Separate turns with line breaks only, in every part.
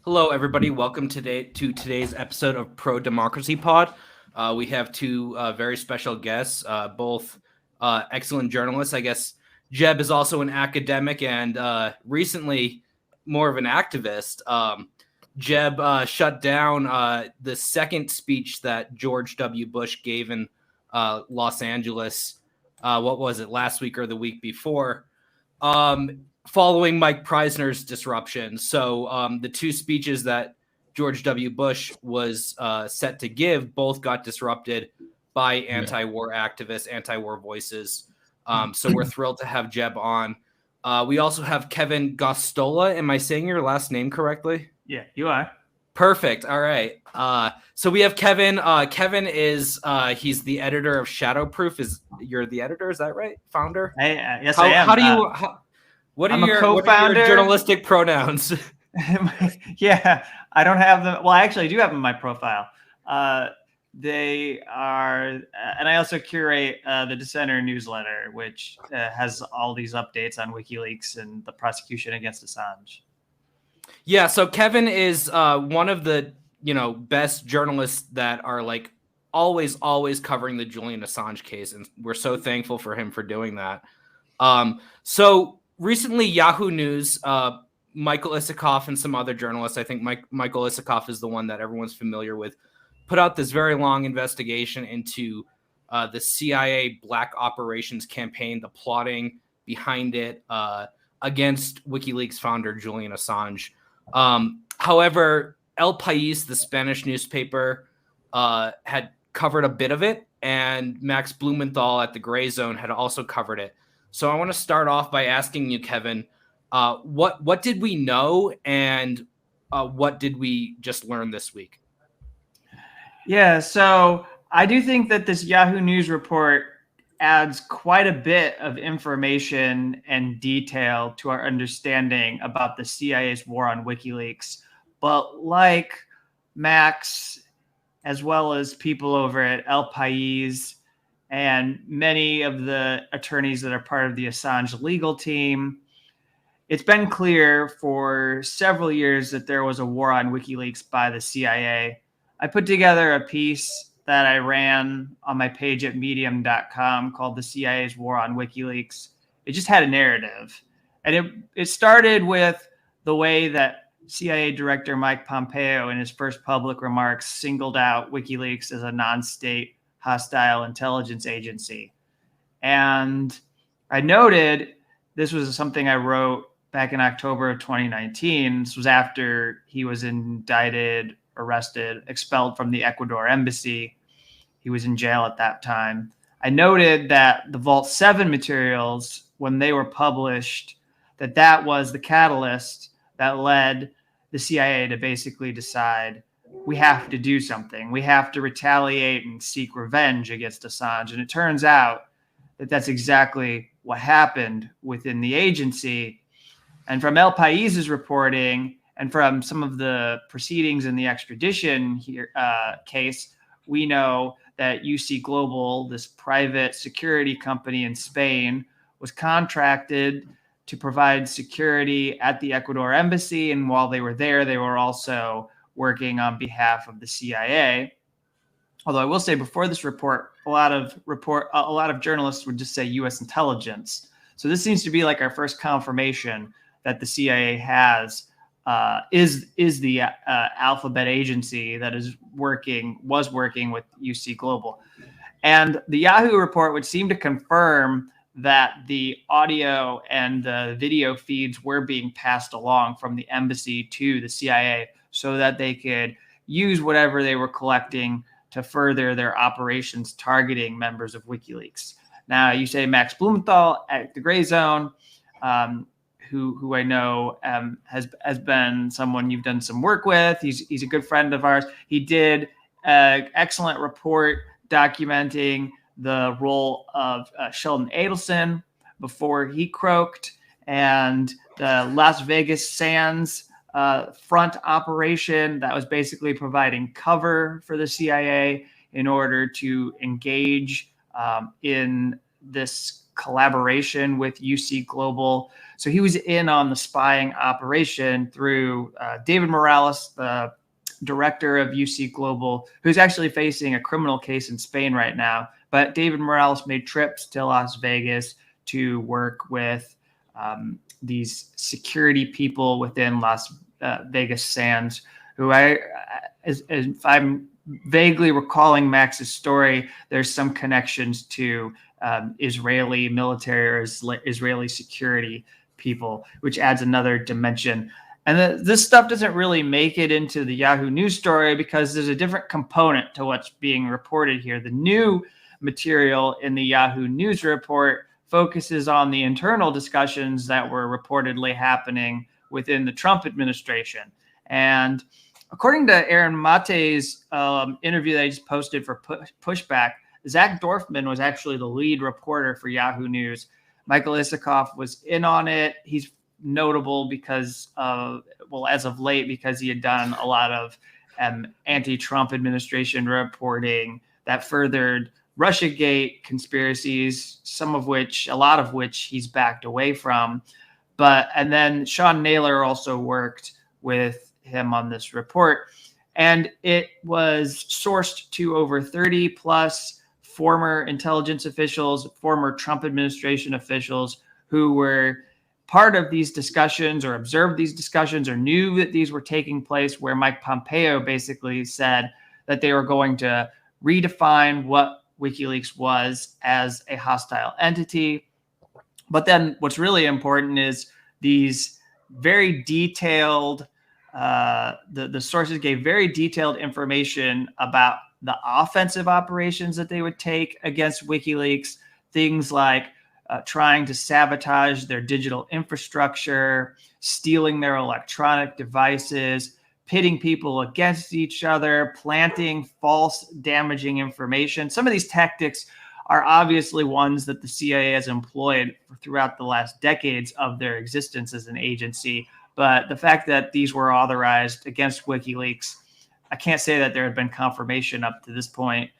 Hello, everybody. Welcome to today's episode of Pro Democracy Pod. We have two very special guests, both excellent journalists. I guess Jeb is also an academic and recently more of an activist. Jeb shut down the second speech that George W. Bush gave in Los Angeles. What was it, last week or the week before? Following Mike Preisner's disruption. So the two speeches that George W. Bush was set to give both got disrupted by anti-war activists, anti-war voices. So we're thrilled to have Jeb on. We also have Kevin Gosztola. Am I saying your last name correctly?
Yeah, you are.
Perfect. All right. So we have Kevin. Kevin is he's the editor of Shadowproof. You're the editor? Is that right? Founder?
Yes, I am.
How do you? What are your journalistic pronouns?
Yeah, I don't have them. Well, I actually do have them in my profile. They are, and I also curate the Dissenter newsletter, which has all these updates on WikiLeaks and the prosecution against Assange.
Yeah, so Kevin is one of the best journalists that are like always covering the Julian Assange case, and we're so thankful for him for doing that. So recently, Yahoo News, Michael Isikoff and some other journalists, I think Michael Isikoff is the one that everyone's familiar with, put out this very long investigation into the CIA black operations campaign, the plotting behind it against WikiLeaks founder Julian Assange. However, El País, the Spanish newspaper, had covered a bit of it, and Max Blumenthal at the Gray Zone had also covered it. So I want to start off by asking you, Kevin, what did we know and what did we just learn this week?
Yeah, so I do think that this Yahoo News report adds quite a bit of information and detail to our understanding about the CIA's war on WikiLeaks. But like Max, as well as people over at El País and many of the attorneys that are part of the Assange legal team, it's been clear for several years that there was a war on WikiLeaks by the CIA. I put together a piece that I ran on my page at medium.com called The CIA's War on WikiLeaks. It just had a narrative. And it started with the way that CIA Director Mike Pompeo, in his first public remarks, singled out WikiLeaks as a non-state hostile intelligence agency. And I noted, this was something I wrote back in October of 2019. This was after he was indicted, arrested, expelled from the Ecuador embassy. He was in jail at that time. I noted that the Vault 7 materials, when they were published, that was the catalyst that led the CIA to basically decide, we have to do something. We have to retaliate and seek revenge against Assange. And it turns out that that's exactly what happened within the agency. And from El País's reporting and from some of the proceedings in the extradition case, we know that UC Global, this private security company in Spain, was contracted to provide security at the Ecuador embassy. And while they were there, they were also working on behalf of the CIA. Although I will say, before this report, a lot of journalists would just say U.S. intelligence. So this seems to be like our first confirmation that the CIA is the alphabet agency that was working with UC Global. And the Yahoo report would seem to confirm that the audio and the video feeds were being passed along from the embassy to the CIA so that they could use whatever they were collecting to further their operations targeting members of WikiLeaks. Now, you say Max Blumenthal at the Gray Zone, who I know has been someone you've done some work with. He's a good friend of ours. He did an excellent report documenting the role of Sheldon Adelson before he croaked, and the Las Vegas Sands front operation that was basically providing cover for the CIA in order to engage in this collaboration with UC Global. So he was in on the spying operation through David Morales, the director of UC Global, who's actually facing a criminal case in Spain right now. But David Morales made trips to Las Vegas to work with these security people within Las Vegas Sands, who if I'm vaguely recalling Max's story, there's some connections to Israeli military or Israeli security people, which adds another dimension. And this stuff doesn't really make it into the Yahoo News story because there's a different component to what's being reported here. The new material in the Yahoo News report focuses on the internal discussions that were reportedly happening within the Trump administration. And according to Aaron Mate's interview that he just posted for Pushback, Zach Dorfman was actually the lead reporter for Yahoo News. Michael Isikoff was in on it. He's notable because as of late, because he had done a lot of anti-Trump administration reporting that furthered Russiagate conspiracies, a lot of which he's backed away from. And then Sean Naylor also worked with him on this report. And it was sourced to over 30 plus former intelligence officials, former Trump administration officials who were part of these discussions or observed these discussions or knew that these were taking place, where Mike Pompeo basically said that they were going to redefine what WikiLeaks was as a hostile entity. But then what's really important is these very detailed, the sources gave very detailed information about the offensive operations that they would take against WikiLeaks, things like trying to sabotage their digital infrastructure, stealing their electronic devices, pitting people against each other, planting false damaging information. Some of these tactics are obviously ones that the CIA has employed throughout the last decades of their existence as an agency. But the fact that these were authorized against WikiLeaks, I can't say that there had been confirmation up to this point.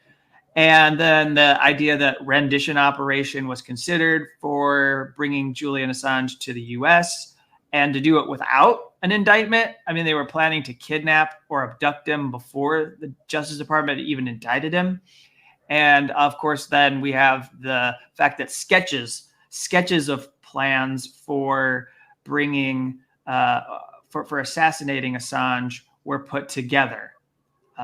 And then the idea that rendition operation was considered for bringing Julian Assange to the U.S. and to do it without an indictment. I mean, they were planning to kidnap or abduct him before the Justice Department even indicted him. And of course, then we have the fact that sketches of plans for bringing, for assassinating Assange were put together.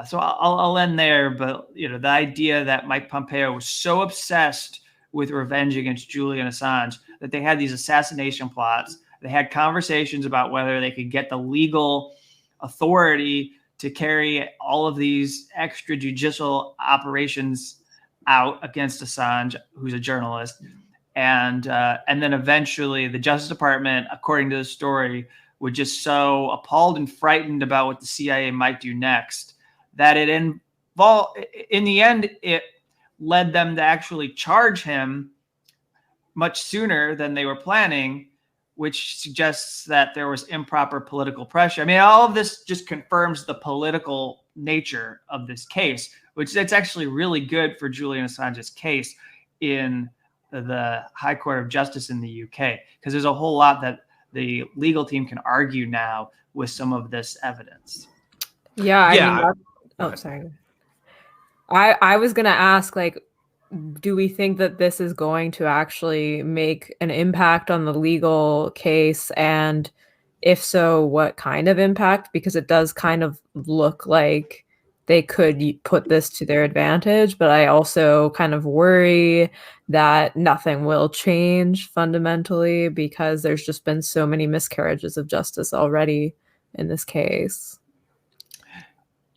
So I'll end there, but the idea that Mike Pompeo was so obsessed with revenge against Julian Assange that they had these assassination plots. They had conversations about whether they could get the legal authority to carry all of these extrajudicial operations out against Assange, who's a journalist, and then eventually the Justice Department, according to the story, were just so appalled and frightened about what the CIA might do next that in the end, it led them to actually charge him much sooner than they were planning, which suggests that there was improper political pressure. I mean, all of this just confirms the political nature of this case, which it's actually really good for Julian Assange's case in the High Court of Justice in the UK, because there's a whole lot that the legal team can argue now with some of this evidence.
Yeah. I mean, sorry. I was going to ask, do we think that this is going to actually make an impact on the legal case? And if so, what kind of impact? Because it does kind of look like they could put this to their advantage, but I also kind of worry that nothing will change fundamentally because there's just been so many miscarriages of justice already in this case.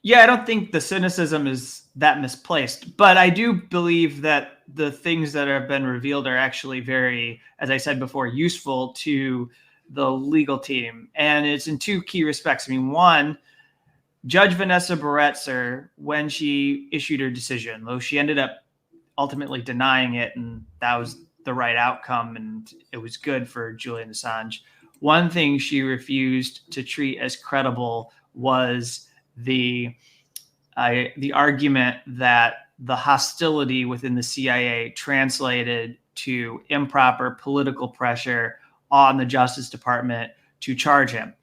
Yeah, I don't think the cynicism is that misplaced, but I do believe that the things that have been revealed are actually very, as I said before, useful to the legal team. And it's in two key respects. I mean, one, Judge Vanessa Baretzer, when she issued her decision, though she ended up ultimately denying it, and that was the right outcome, and it was good for Julian Assange. One thing she refused to treat as credible was the argument that the hostility within the CIA translated to improper political pressure on the Justice Department to charge him.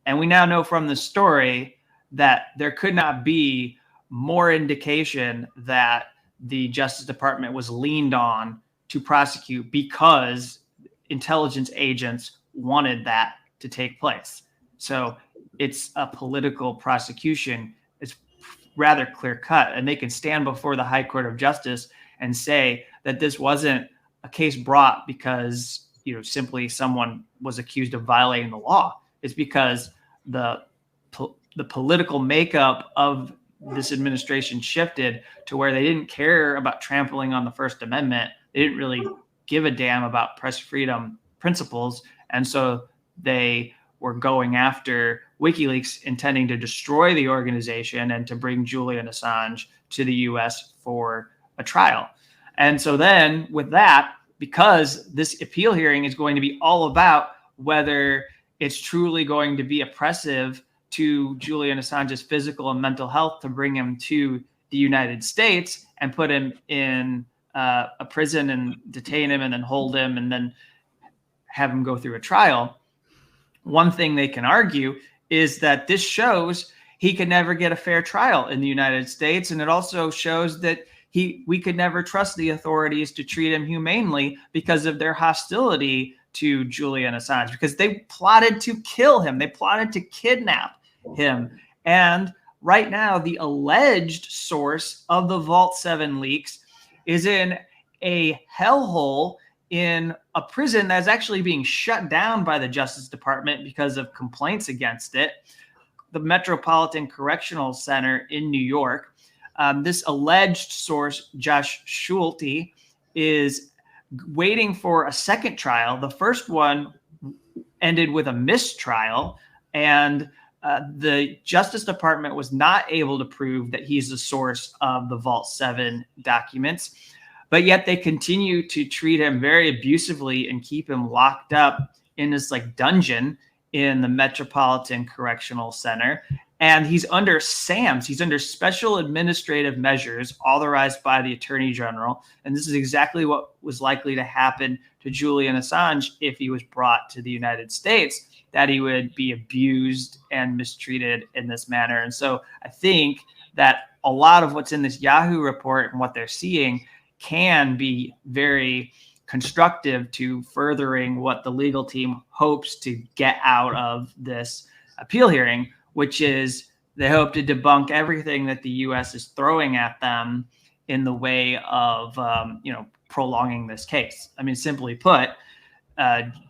And we now know from the story that there could not be more indication that the Justice Department was leaned on to prosecute because intelligence agents wanted that to take place. So it's a political prosecution. It's rather clear cut, and they can stand before the High Court of Justice and say that this wasn't a case brought because, you know, simply someone was accused of violating the law. It's because the political makeup of this administration shifted to where they didn't care about trampling on the First Amendment. They didn't really give a damn about press freedom principles. And so they were going after WikiLeaks, intending to destroy the organization and to bring Julian Assange to the US for a trial. And so then with that, because this appeal hearing is going to be all about whether it's truly going to be oppressive to Julian Assange's physical and mental health to bring him to the United States and put him in a prison and detain him and then hold him and then have him go through a trial. One thing they can argue is that this shows he could never get a fair trial in the United States. And it also shows that we could never trust the authorities to treat him humanely because of their hostility to Julian Assange, because they plotted to kill him. They plotted to kidnap him. And right now, the alleged source of the Vault 7 leaks is in a hellhole in a prison that's actually being shut down by the Justice Department because of complaints against it, the Metropolitan Correctional Center in New York. This alleged source, Josh Schulte, is waiting for a second trial. The first one ended with a mistrial, and the Justice Department was not able to prove that he's the source of the Vault 7 documents, but yet they continue to treat him very abusively and keep him locked up in this like dungeon in the Metropolitan Correctional Center. And he's under SAMs. He's under special administrative measures authorized by the Attorney General. And this is exactly what was likely to happen to Julian Assange if he was brought to the United States, that he would be abused and mistreated in this manner. And so I think that a lot of what's in this Yahoo report and what they're seeing can be very constructive to furthering what the legal team hopes to get out of this appeal hearing, which is they hope to debunk everything that the U.S. is throwing at them in the way of, prolonging this case. I mean, simply put,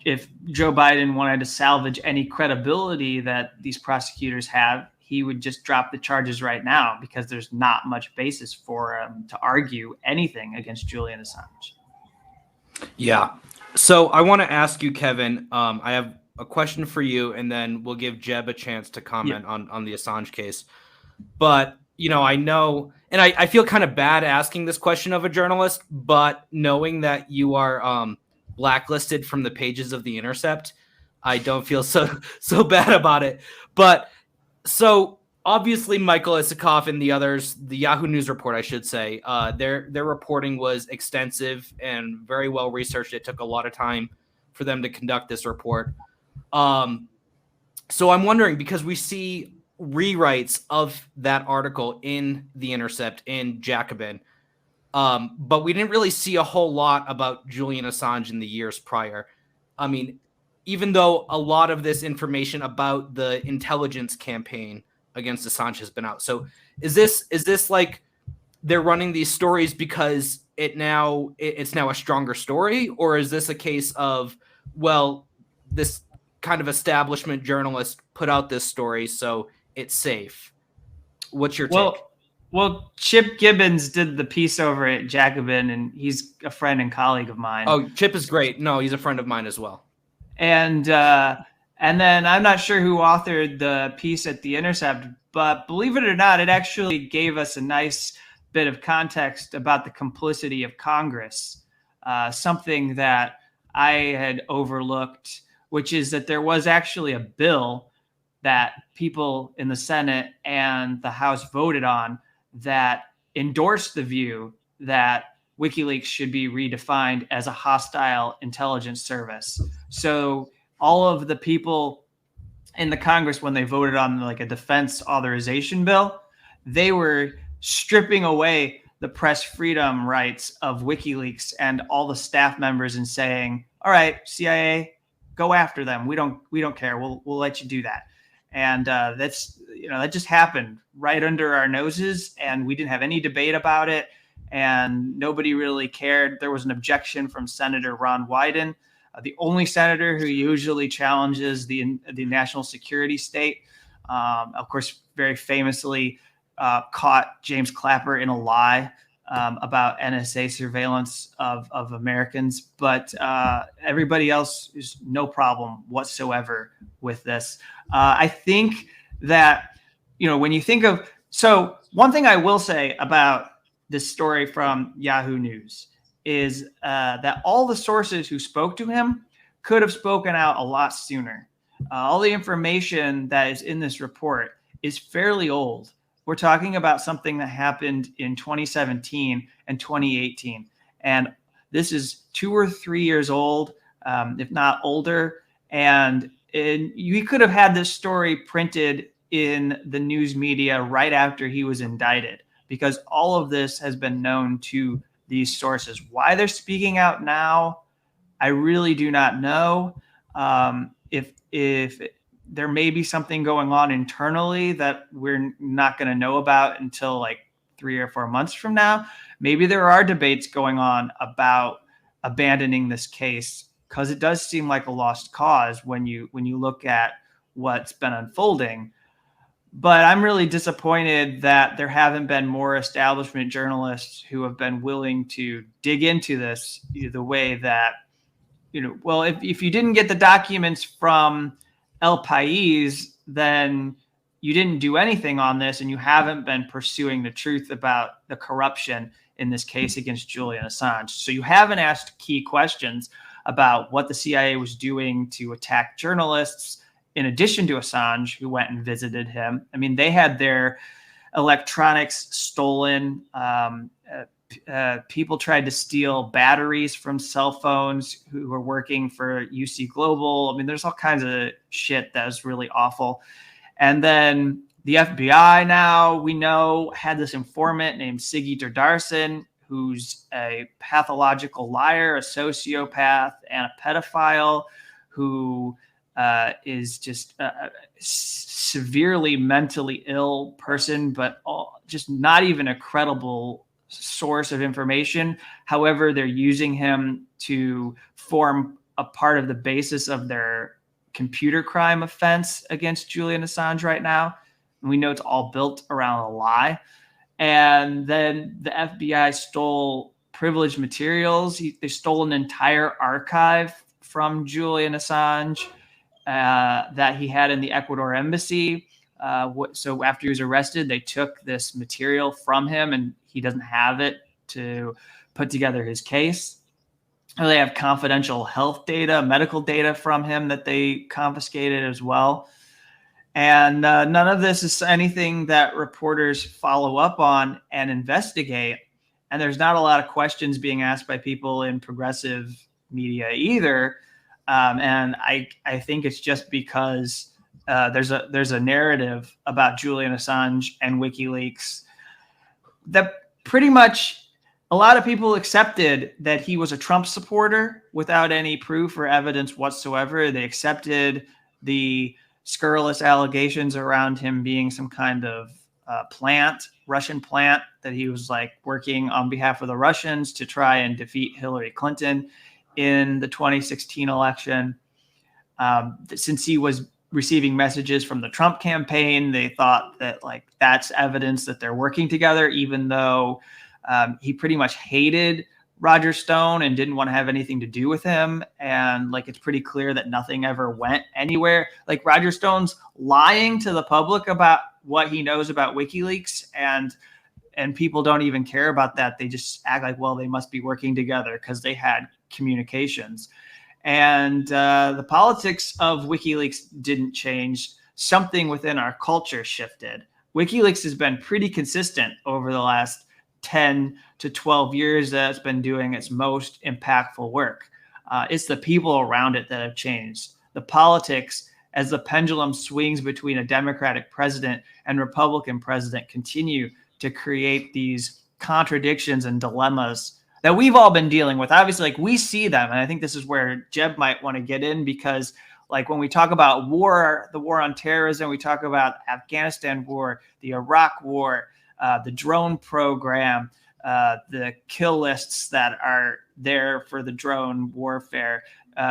if Joe Biden wanted to salvage any credibility that these prosecutors have, he would just drop the charges right now because there's not much basis for him to argue anything against Julian Assange.
Yeah. So I want to ask you, Kevin, I have a question for you, and then we'll give Jeb a chance to comment on the Assange case. But, I know, and I feel kind of bad asking this question of a journalist, but knowing that you are blacklisted from the pages of The Intercept, I don't feel so bad about it. But so obviously Michael Isikoff and the others, the Yahoo News report, I should say, their reporting was extensive and very well researched. It took a lot of time for them to conduct this report. So I'm wondering, because we see rewrites of that article in The Intercept, in Jacobin, but we didn't really see a whole lot about Julian Assange in the years prior. I mean, even though a lot of this information about the intelligence campaign against Assange has been out. So is this like they're running these stories because it's now a stronger story? Or is this a case of, well, this kind of establishment journalist put out this story, so it's safe? What's your take?
Well, Chip Gibbons did the piece over at Jacobin, and he's a friend and colleague of mine.
Oh, Chip is great. No, he's a friend of mine as well.
And then I'm not sure who authored the piece at The Intercept, but believe it or not, it actually gave us a nice bit of context about the complicity of Congress, something that I had overlooked, which is that there was actually a bill that people in the Senate and the House voted on that endorsed the view that WikiLeaks should be redefined as a hostile intelligence service. So all of the people in the Congress, when they voted on like a defense authorization bill, they were stripping away the press freedom rights of WikiLeaks and all the staff members and saying, all right, CIA, go after them. We don't care. We'll let you do that. And that just happened right under our noses, and we didn't have any debate about it, and nobody really cared. There was an objection from Senator Ron Wyden, the only senator who usually challenges the national security state. Of course, very famously caught James Clapper in a lie about NSA surveillance of Americans, but everybody else is no problem whatsoever with this. I think that, when you think of, so one thing I will say about this story from Yahoo News is that all the sources who spoke to him could have spoken out a lot sooner. All the information that is in this report is fairly old. We're talking about something that happened in 2017 and 2018. And this is 2 or 3 years old, if not older. And you could have had this story printed in the news media right after he was indicted, because all of this has been known to these sources. Why they're speaking out now, I really do not know. If there may be something going on internally that we're not going to know about until like 3 or 4 months from now. Maybe there are debates going on about abandoning this case, because it does seem like a lost cause when you look at what's been unfolding. But I'm really disappointed that there haven't been more establishment journalists who have been willing to dig into this the way that, well, if you didn't get the documents from El País, then you didn't do anything on this, and you haven't been pursuing the truth about the corruption in this case against Julian Assange. So you haven't asked key questions about what the CIA was doing to attack journalists, in addition to Assange, who went and visited him. I mean, they had their electronics stolen. People tried to steal batteries from cell phones who were working for UC Global. I mean, there's all kinds of shit that was really awful. And then the FBI now, we know, had this informant named Siggy Durdarson, who's a pathological liar, a sociopath, and a pedophile who is just a severely mentally ill person, but just not even a credible source of information. However, they're using him to form a part of the basis of their computer crime offense against Julian Assange right now. And we know it's all built around a lie. And then the FBI stole privileged materials. They stole an entire archive from Julian Assange that he had in the Ecuador embassy. So after he was arrested, they took this material from him, and he doesn't have it to put together his case. They have confidential health data, medical data from him that they confiscated as well. And none of this is anything that reporters follow up on and investigate. And there's not a lot of questions being asked by people in progressive media either. And I think it's just because there's a narrative about Julian Assange and WikiLeaks that pretty much a lot of people accepted that he was a Trump supporter without any proof or evidence whatsoever. They accepted the scurrilous allegations around him being some kind of Russian plant, that he was like working on behalf of the Russians to try and defeat Hillary Clinton in the 2016 election. Since he was receiving messages from the Trump campaign, they thought that like that's evidence that they're working together, even though he pretty much hated Roger Stone and didn't want to have anything to do with him. And like, it's pretty clear that nothing ever went anywhere. Like, Roger Stone's lying to the public about what he knows about WikiLeaks, and people don't even care about that. They just act like, well, they must be working together because they had communications. And the politics of WikiLeaks didn't change. Something within our culture shifted. WikiLeaks has been pretty consistent over the last 10 to 12 years that it's been doing its most impactful work. It's the people around it that have changed. The politics, as the pendulum swings between a Democratic president and Republican president, continue to create these contradictions and dilemmas that we've all been dealing with. Obviously, like, we see them. And I think this is where Jeb might want to get in, because like when we talk about war, the war on terrorism, we talk about Afghanistan war, the Iraq war, the drone program, the kill lists that are there for the drone warfare.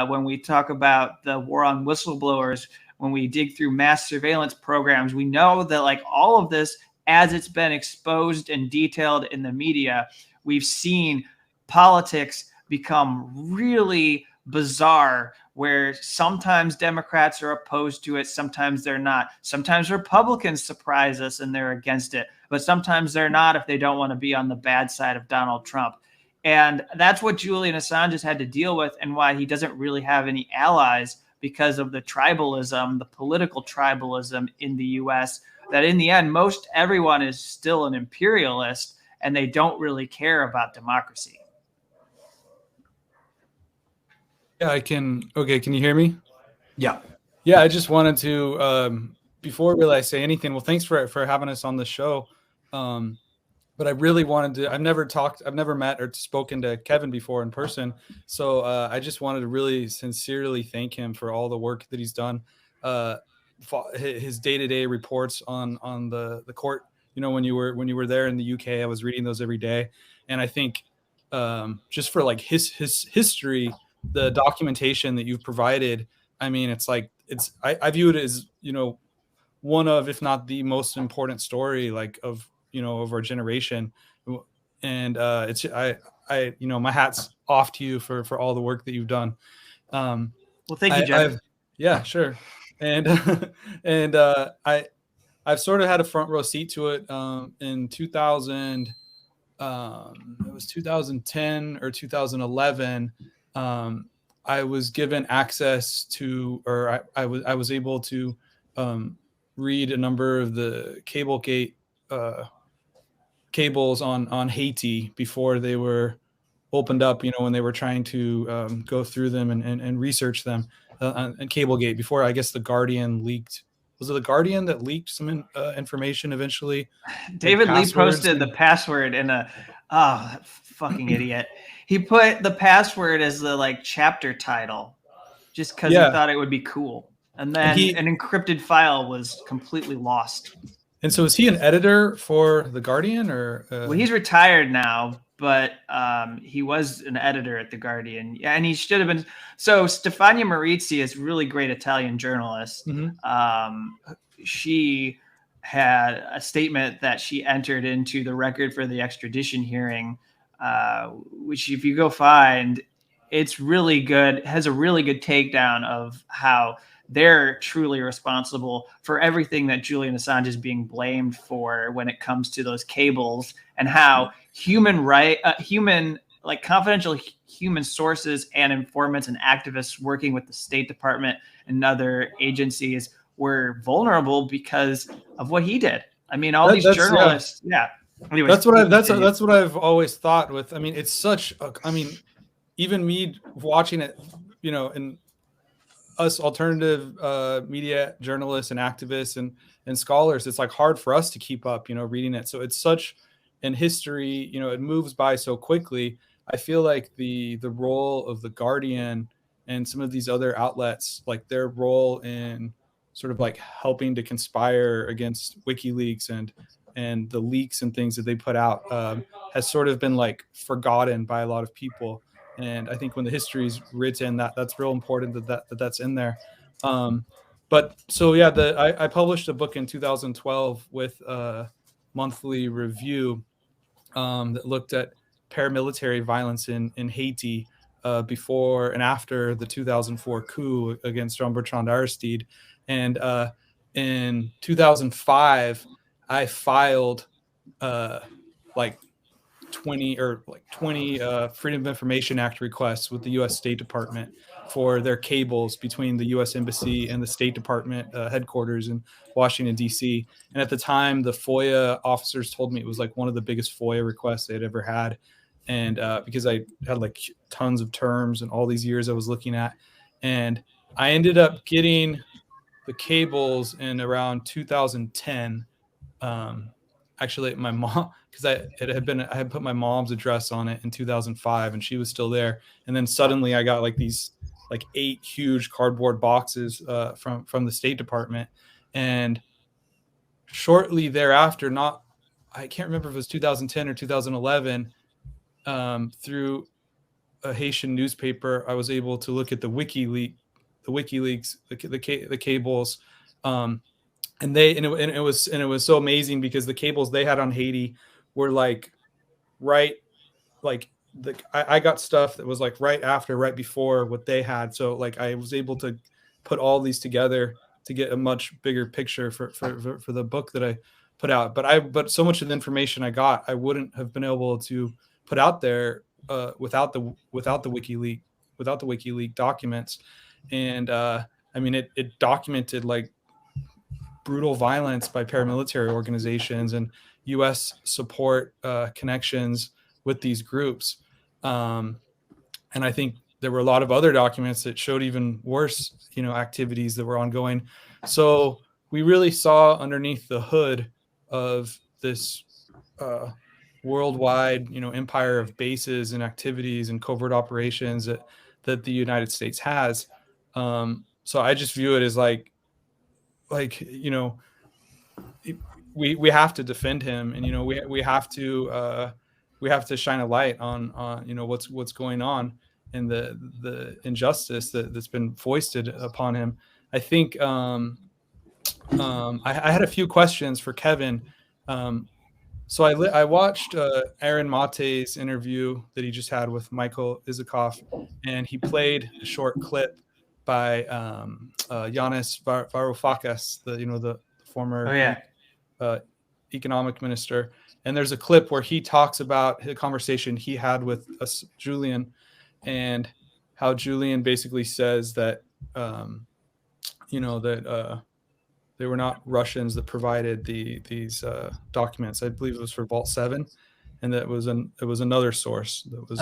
When we talk about the war on whistleblowers, when we dig through mass surveillance programs, we know that like all of this, as it's been exposed and detailed in the media, we've seen politics become really bizarre, where sometimes Democrats are opposed to it, sometimes they're not. Sometimes Republicans surprise us and they're against it, but sometimes they're not if they don't want to be on the bad side of Donald Trump. And that's what Julian Assange has had to deal with, and why he doesn't really have any allies, because of the tribalism, the political tribalism in the US, that in the end, most everyone is still an imperialist and they don't really care about democracy.
Yeah, I can. Okay, can you hear me?
Yeah.
Yeah, I just wanted to, before really I say anything, well, thanks for having us on the show. But I really wanted to, I've never met or spoken to Kevin before in person. So I just wanted to really sincerely thank him for all the work that he's done. His day-to-day reports on the court, you know, when you were there in the UK, I was reading those every day. And I think just for like his history, the documentation that you've provided, I mean, it's like, I view it as, you know, one of, if not the most important story, like of our generation. And I you know, my hat's off to you for all the work that you've done.
Well, thank you, Jeff.
Yeah, sure. And and I've sort of had a front row seat to it in 2000. It was 2010 or 2011. I was given access to, or I was able to read a number of the Cablegate cables on Haiti before they were opened up, you know, when they were trying to go through them and research them, and Cablegate, before I guess the Guardian leaked. Was it the Guardian that leaked some information eventually?
David Lee posted the password in that fucking idiot. He put the password as the like chapter title just because he thought it would be cool. And then an encrypted file was completely lost.
And so is he an editor for The Guardian, or?
Well, he's retired now, but he was an editor at The Guardian. Yeah, and he should have been. So Stefania Marizzi is a really great Italian journalist. Mm-hmm. She had a statement that she entered into the record for the extradition hearing, which if you go find, it's really good. It has a really good takedown of how they're truly responsible for everything that Julian Assange is being blamed for when it comes to those cables, and how confidential human sources and informants and activists working with the State Department and other agencies were vulnerable because of what he did. I mean, all these journalists. Yeah. Anyways,
that's what I've always thought with, I mean, it's such I mean, even me watching it, you know, and us alternative media journalists and activists and scholars, it's like hard for us to keep up, you know, reading it. So it's such in history, you know, it moves by so quickly. I feel like the role of the Guardian and some of these other outlets, like their role in sort of like helping to conspire against WikiLeaks and the leaks and things that they put out has sort of been like forgotten by a lot of people. And I think when the history is written, that's real important that's in there. But so yeah, I published a book in 2012 with a monthly review that looked at paramilitary violence in Haiti before and after the 2004 coup against Jean-Bertrand Aristide. And in 2005, I filed like 20 Freedom of Information Act requests with the U.S. State Department for their cables between the U.S. Embassy and the State Department headquarters in Washington, D.C. And at the time, the FOIA officers told me it was like one of the biggest FOIA requests they'd ever had. And because I had like tons of terms and all these years I was looking at. And I ended up getting the cables in around 2010. Actually, my mom, because I had put my mom's address on it in 2005, and she was still there. And then suddenly, I got like these 8 huge cardboard boxes from the State Department, and shortly thereafter, I can't remember if it was 2010 or 2011, through a Haitian newspaper, I was able to look at the WikiLeaks, the cables. And it was so amazing because the cables they had on Haiti were I got stuff that was right before what they had. So like I was able to put all these together to get a much bigger picture for the book that I put out. But so much of the information I got, I wouldn't have been able to put out there without the WikiLeaks documents. And I mean it documented like brutal violence by paramilitary organizations and U.S. support connections with these groups. And I think there were a lot of other documents that showed even worse, activities that were ongoing. So we really saw underneath the hood of this worldwide, empire of bases and activities and covert operations that the United States has. So I just view it as we have to defend him, and we have to shine a light on what's going on and the injustice that's been foisted upon him. I think I had a few questions for Kevin. So I watched Aaron Mate's interview that he just had with Michael Isikoff, and he played a short clip by Yanis Varoufakis, the former economic minister. And there's a clip where he talks about the conversation he had with Julian, and how Julian basically says that they were not Russians that provided these documents. I believe it was for Vault 7, and that it was another source that was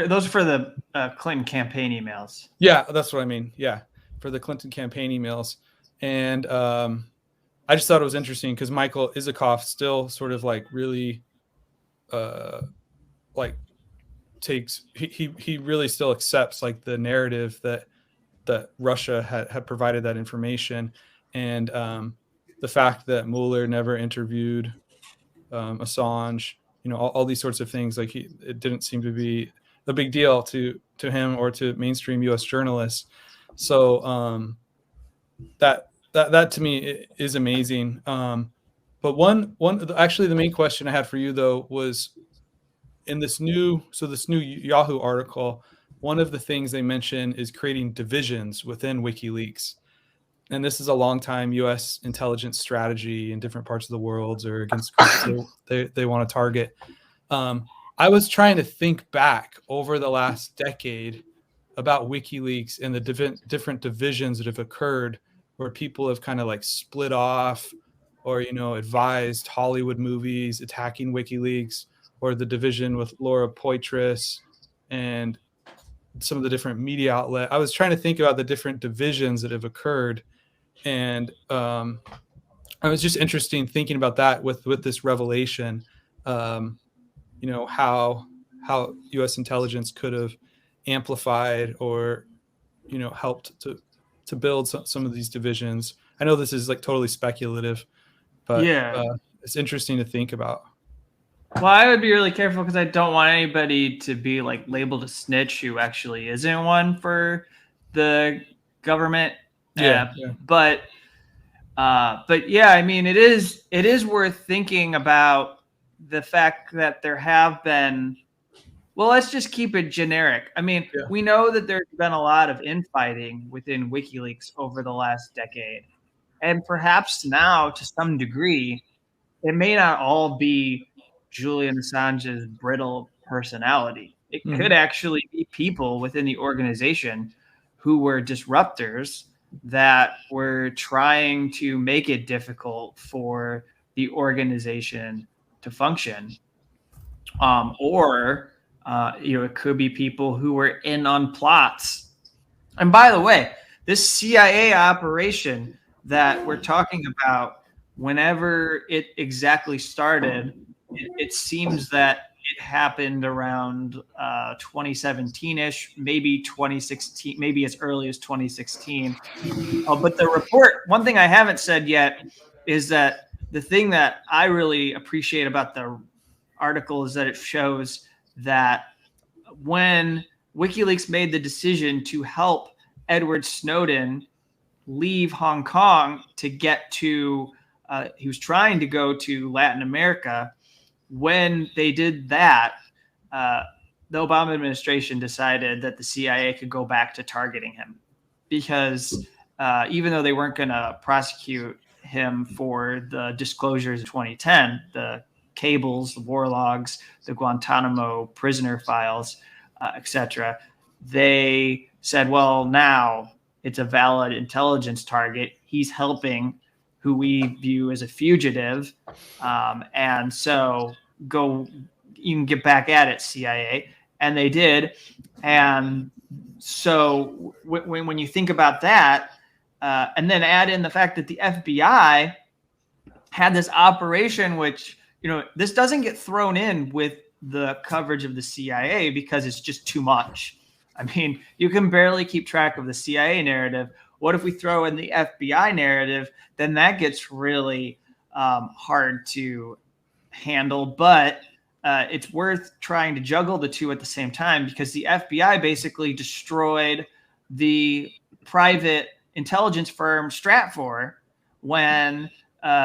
those are for the Clinton campaign emails.
Yeah, that's what I mean. Yeah, for the Clinton campaign emails. And I just thought it was interesting because Michael Isikoff still sort of really he really still accepts the narrative that Russia had provided that information, and the fact that Mueller never interviewed Assange, all these sorts of things. It didn't seem to be a big deal to him or to mainstream U.S. journalists. So that to me is amazing. But actually the main question I had for you though was in this new Yahoo article, one of the things they mention is creating divisions within WikiLeaks. And this is a long time U.S. intelligence strategy in different parts of the world or against groups they want to target. I was trying to think back over the last decade about WikiLeaks and the different divisions that have occurred where people have kind of split off or, advised Hollywood movies attacking WikiLeaks, or the division with Laura Poitras and some of the different media outlets. I was trying to think about the different divisions that have occurred. And I was just interested in thinking about that with this revelation, how U.S. intelligence could have amplified or, helped to build some of these divisions. I know this is totally speculative, but it's interesting to think about.
Well, I would be really careful because I don't want anybody to be labeled a snitch who actually isn't one for the government.
Yeah.
But yeah, I mean, it is worth thinking about the fact that there have been. Well, let's just keep it generic. I mean, we know that there's been a lot of infighting within WikiLeaks over the last decade, and perhaps now, to some degree, it may not all be Julian Assange's brittle personality. It
Mhm.
could actually be people within the organization who were disruptors that were trying to make it difficult for the organization to function. Or it could be people who were in on plots. And by the way, this CIA operation that we're talking about, whenever it exactly started, it seems that it happened around 2017-ish, maybe 2016, maybe as early as 2016. But the report, one thing I haven't said yet is that the thing that I really appreciate about the article is that it shows that when WikiLeaks made the decision to help Edward Snowden leave Hong Kong to get to, he was trying to go to Latin America. When they did that, the Obama administration decided that the CIA could go back to targeting him because even though they weren't going to prosecute him for the disclosures of 2010, the cables, the war logs, the Guantanamo prisoner files, etc., they said, well, now it's a valid intelligence target. He's helping who we view as a fugitive. And so you can get back at it, CIA. And they did. And so when you think about that, and then add in the fact that the FBI had this operation, which, this doesn't get thrown in with the coverage of the CIA because it's just too much. I mean, you can barely keep track of the CIA narrative. What if we throw in the FBI narrative? Then that gets really hard to handle. But it's worth trying to juggle the two at the same time because the FBI basically destroyed the private intelligence firm Stratfor when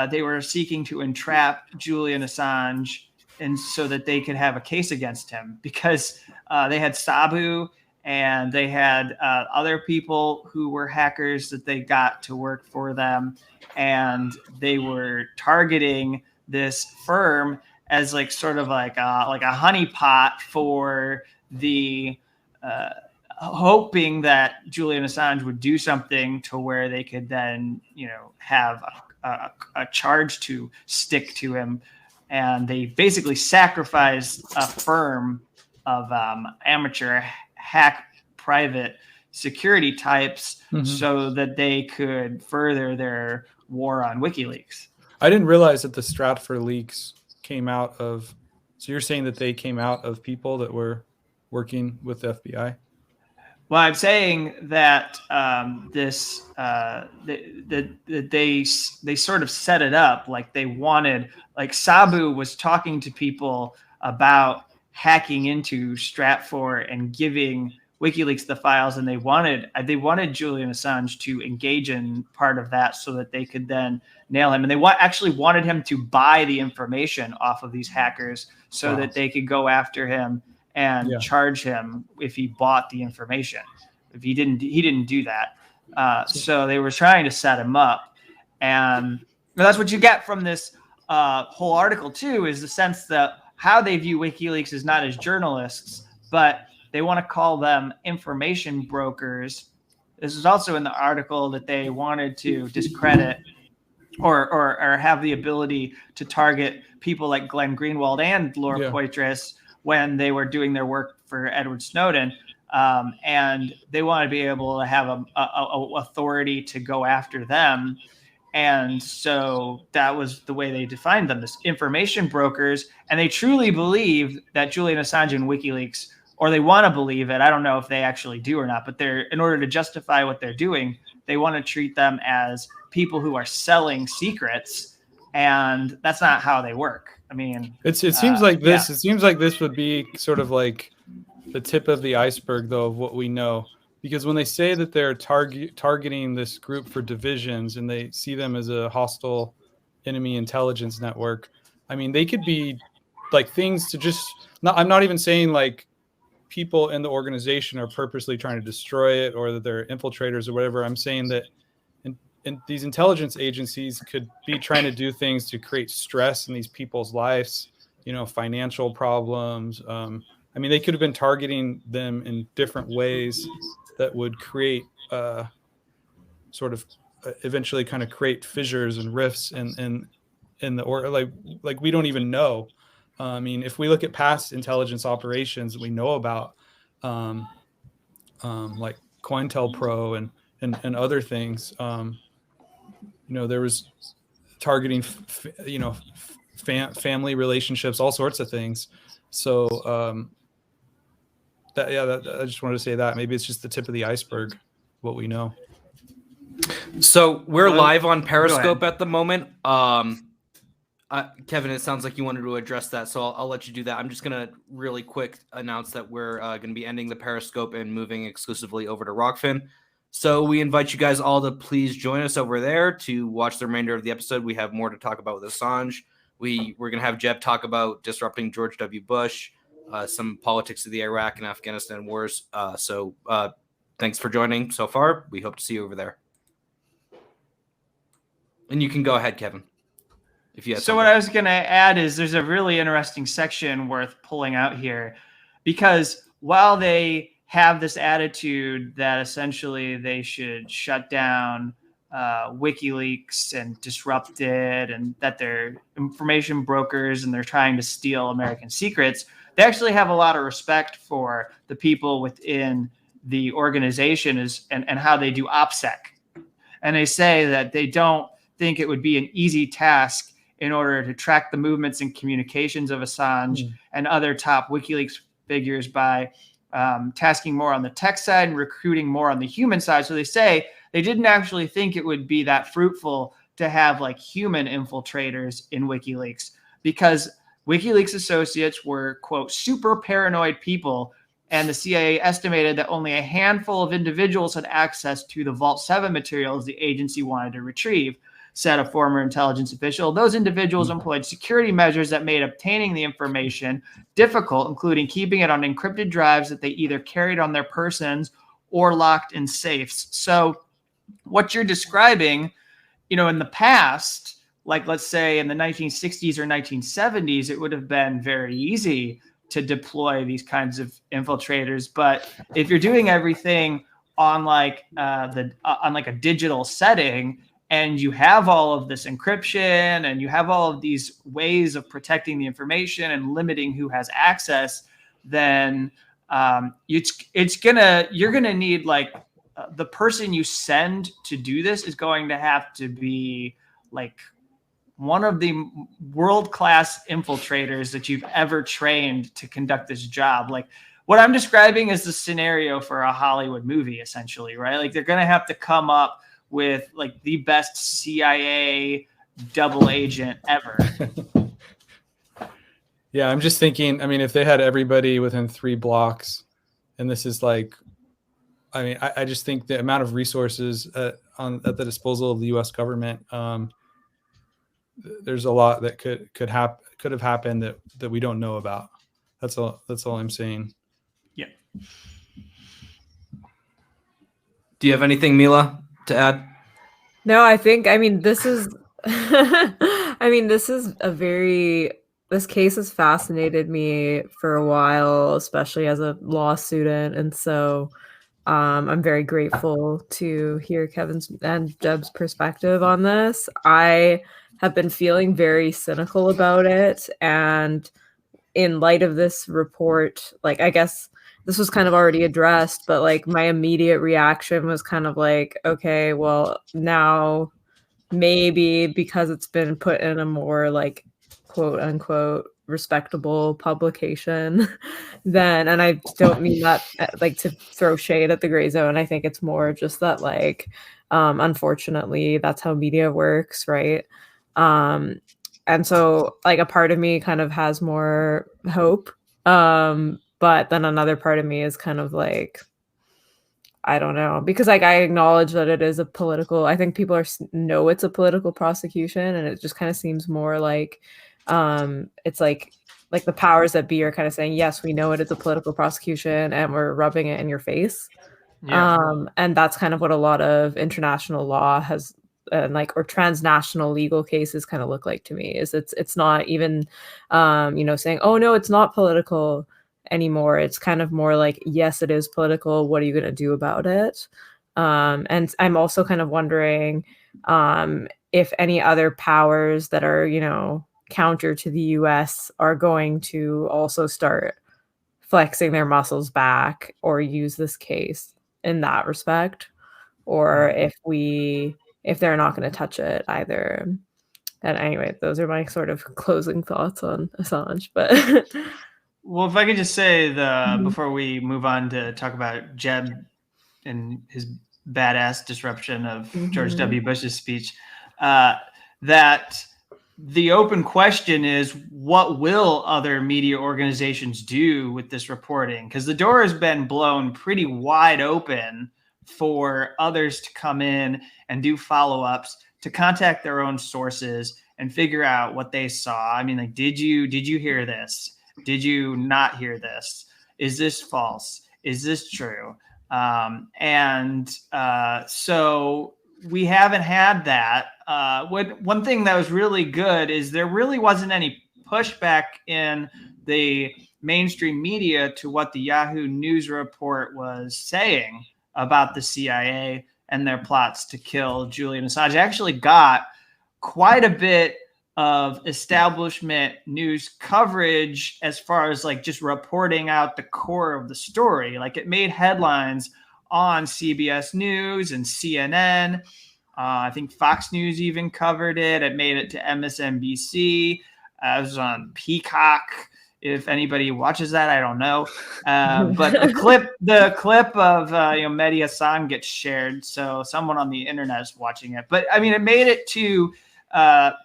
they were seeking to entrap Julian Assange and so that they could have a case against him because they had Sabu and they had other people who were hackers that they got to work for them. And they were targeting this firm as like sort of like a honeypot for the hoping that Julian Assange would do something to where they could then, have a charge to stick to him. And they basically sacrificed a firm of amateur hack private security types so that they could further their war on WikiLeaks.
I didn't realize that the Stratfor leaks came out of. So you're saying that they came out of people that were working with the FBI?
Well, I'm saying that they sort of set it up like they wanted. Like Sabu was talking to people about hacking into Stratfor and giving WikiLeaks the files, and they wanted Julian Assange to engage in part of that so that they could then nail him. And they actually wanted him to buy the information off of these hackers so that they could go after him and charge him if he bought the information. If he didn't do that. So they were trying to set him up. And that's what you get from this whole article too, is the sense that how they view WikiLeaks is not as journalists, but they want to call them information brokers. This is also in the article that they wanted to discredit or have the ability to target people like Glenn Greenwald and Laura Poitras when they were doing their work for Edward Snowden. And they want to be able to have a authority to go after them. And so that was the way they defined them, as information brokers. And they truly believe that Julian Assange and WikiLeaks, or they want to believe it, I don't know if they actually do or not, but in order to justify what they're doing, they want to treat them as people who are selling secrets. And that's not how they work. I mean,
it seems like this. It seems like this would be sort of like the tip of the iceberg, though, of what we know. Because when they say that they're targeting this group for divisions and they see them as a hostile enemy intelligence network, I mean, they could be like things to just I'm not even saying like people in the organization are purposely trying to destroy it or that they're infiltrators or whatever. I'm saying that in these intelligence agencies could be trying to do things to create stress in these people's lives financial problems. I mean, they could have been targeting them in different ways that would create sort of eventually kind of create fissures and rifts in the or like we don't even know. I mean, if we look at past intelligence operations that we know about, like COINTELPRO and other things, there was targeting, family relationships, all sorts of things. So I just wanted to say that maybe it's just the tip of the iceberg, what we know.
So we're live on Periscope at the moment. Kevin, it sounds like you wanted to address that, so I'll let you do that. I'm just going to really quick announce that we're going to be ending the Periscope and moving exclusively over to Rockfin. So we invite you guys all to please join us over there to watch the remainder of the episode. We have more to talk about with Assange. We're going to have Jeb talk about disrupting George W. Bush, some politics of the Iraq and Afghanistan wars. So thanks for joining so far. We hope to see you over there. And you can go ahead, Kevin. If you have
what I was going to add is there's a really interesting section worth pulling out here, because while they have this attitude that essentially they should shut down WikiLeaks and disrupt it, and that they're information brokers and they're trying to steal American secrets, they actually have a lot of respect for the people within the organization and how they do OPSEC. And they say that they don't think it would be an easy task in order to track the movements and communications of Assange and other top WikiLeaks figures by tasking more on the tech side and recruiting more on the human side. So they say they didn't actually think it would be that fruitful to have like human infiltrators in WikiLeaks, because WikiLeaks associates were, quote, super paranoid people. And the CIA estimated that only a handful of individuals had access to the Vault 7 materials the agency wanted to retrieve, said a former intelligence official. Those individuals employed security measures that made obtaining the information difficult, including keeping it on encrypted drives that they either carried on their persons or locked in safes. So what you're describing, in the past, like let's say in the 1960s or 1970s, it would have been very easy to deploy these kinds of infiltrators. But if you're doing everything on like a digital setting, and you have all of this encryption and you have all of these ways of protecting the information and limiting who has access, then you're gonna need like the person you send to do this is going to have to be like one of the world-class infiltrators that you've ever trained to conduct this job. Like what I'm describing is the scenario for a Hollywood movie, essentially, right? Like they're gonna have to come up with like the best CIA double agent ever.
Yeah, I'm just thinking, I mean, if they had everybody within 3 blocks, and this is like, I mean, I just think the amount of resources at the disposal of the U.S. government, there's a lot that could have happened that we don't know about. That's all I'm saying.
Yeah.
Do you have anything, Mila, to add?
No, I mean, this is this case has fascinated me for a while, especially as a law student. And so I'm very grateful to hear Kevin's and Jeb's perspective on this. I have been feeling very cynical about it. And in light of this report, like, I guess this was kind of already addressed, but like my immediate reaction was kind of like, okay, well, now maybe because it's been put in a more like quote unquote respectable publication then, and I don't mean that like to throw shade at the gray zone. I think it's more just that like unfortunately that's how media works, right? And so like a part of me kind of has more hope, but then another part of me is kind of like, I don't know, because like I acknowledge that it is a political, I think people know it's a political prosecution, and it just kind of seems more like it's like the powers that be are kind of saying, yes, we know it is a political prosecution and we're rubbing it in your face. Yeah. And that's kind of what a lot of international law has or transnational legal cases kind of look like to me. Is it's not even saying, oh no, it's not political anymore. It's kind of more like, yes, it is political. What are you going to do about it? And I'm also kind of wondering if any other powers that are, counter to the US are going to also start flexing their muscles back or use this case in that respect, or if they're not going to touch it either. And anyway, those are my sort of closing thoughts on Assange. But
well, if I could just say before we move on to talk about Jeb and his badass disruption of George W. Bush's speech, that the open question is, what will other media organizations do with this reporting? Because the door has been blown pretty wide open for others to come in and do follow-ups, to contact their own sources and figure out what they saw. I mean, like, did you hear this? Did you not hear this? Is this false? Is this true? So we haven't had that. One thing that was really good is there really wasn't any pushback in the mainstream media to what the Yahoo News report was saying about the CIA and their plots to kill Julian Assange. I actually got quite a bit of establishment news coverage as far as like just reporting out the core of the story. Like, it made headlines on CBS News and CNN. I think Fox News even covered it. It made it to MSNBC. It was on Peacock. If anybody watches that, I don't know. But the clip of Mehdi Hassan gets shared, so someone on the internet is watching it. But I mean, it made it to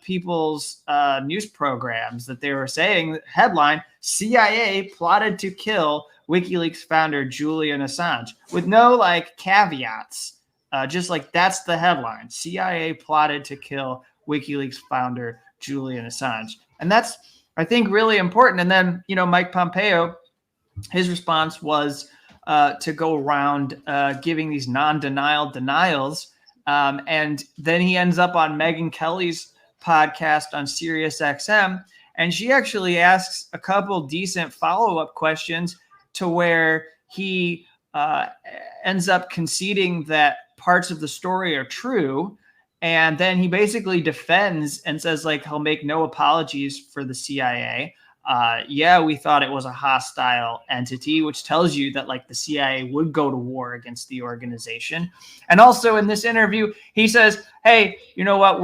people's news programs that they were saying, headline, CIA plotted to kill WikiLeaks founder Julian Assange, with no like caveats. Just like, that's the headline: CIA plotted to kill WikiLeaks founder Julian Assange. And that's, I think, really important. And then, Mike Pompeo, his response was to go around giving these non-denial denials. And then he ends up on Megyn Kelly's podcast on SiriusXM. And she actually asks a couple decent follow-up questions to where he ends up conceding that parts of the story are true. And then he basically defends and says, like, he'll make no apologies for the CIA. We thought it was a hostile entity, which tells you that like the CIA would go to war against the organization. And also in this interview, he says, hey, you know what?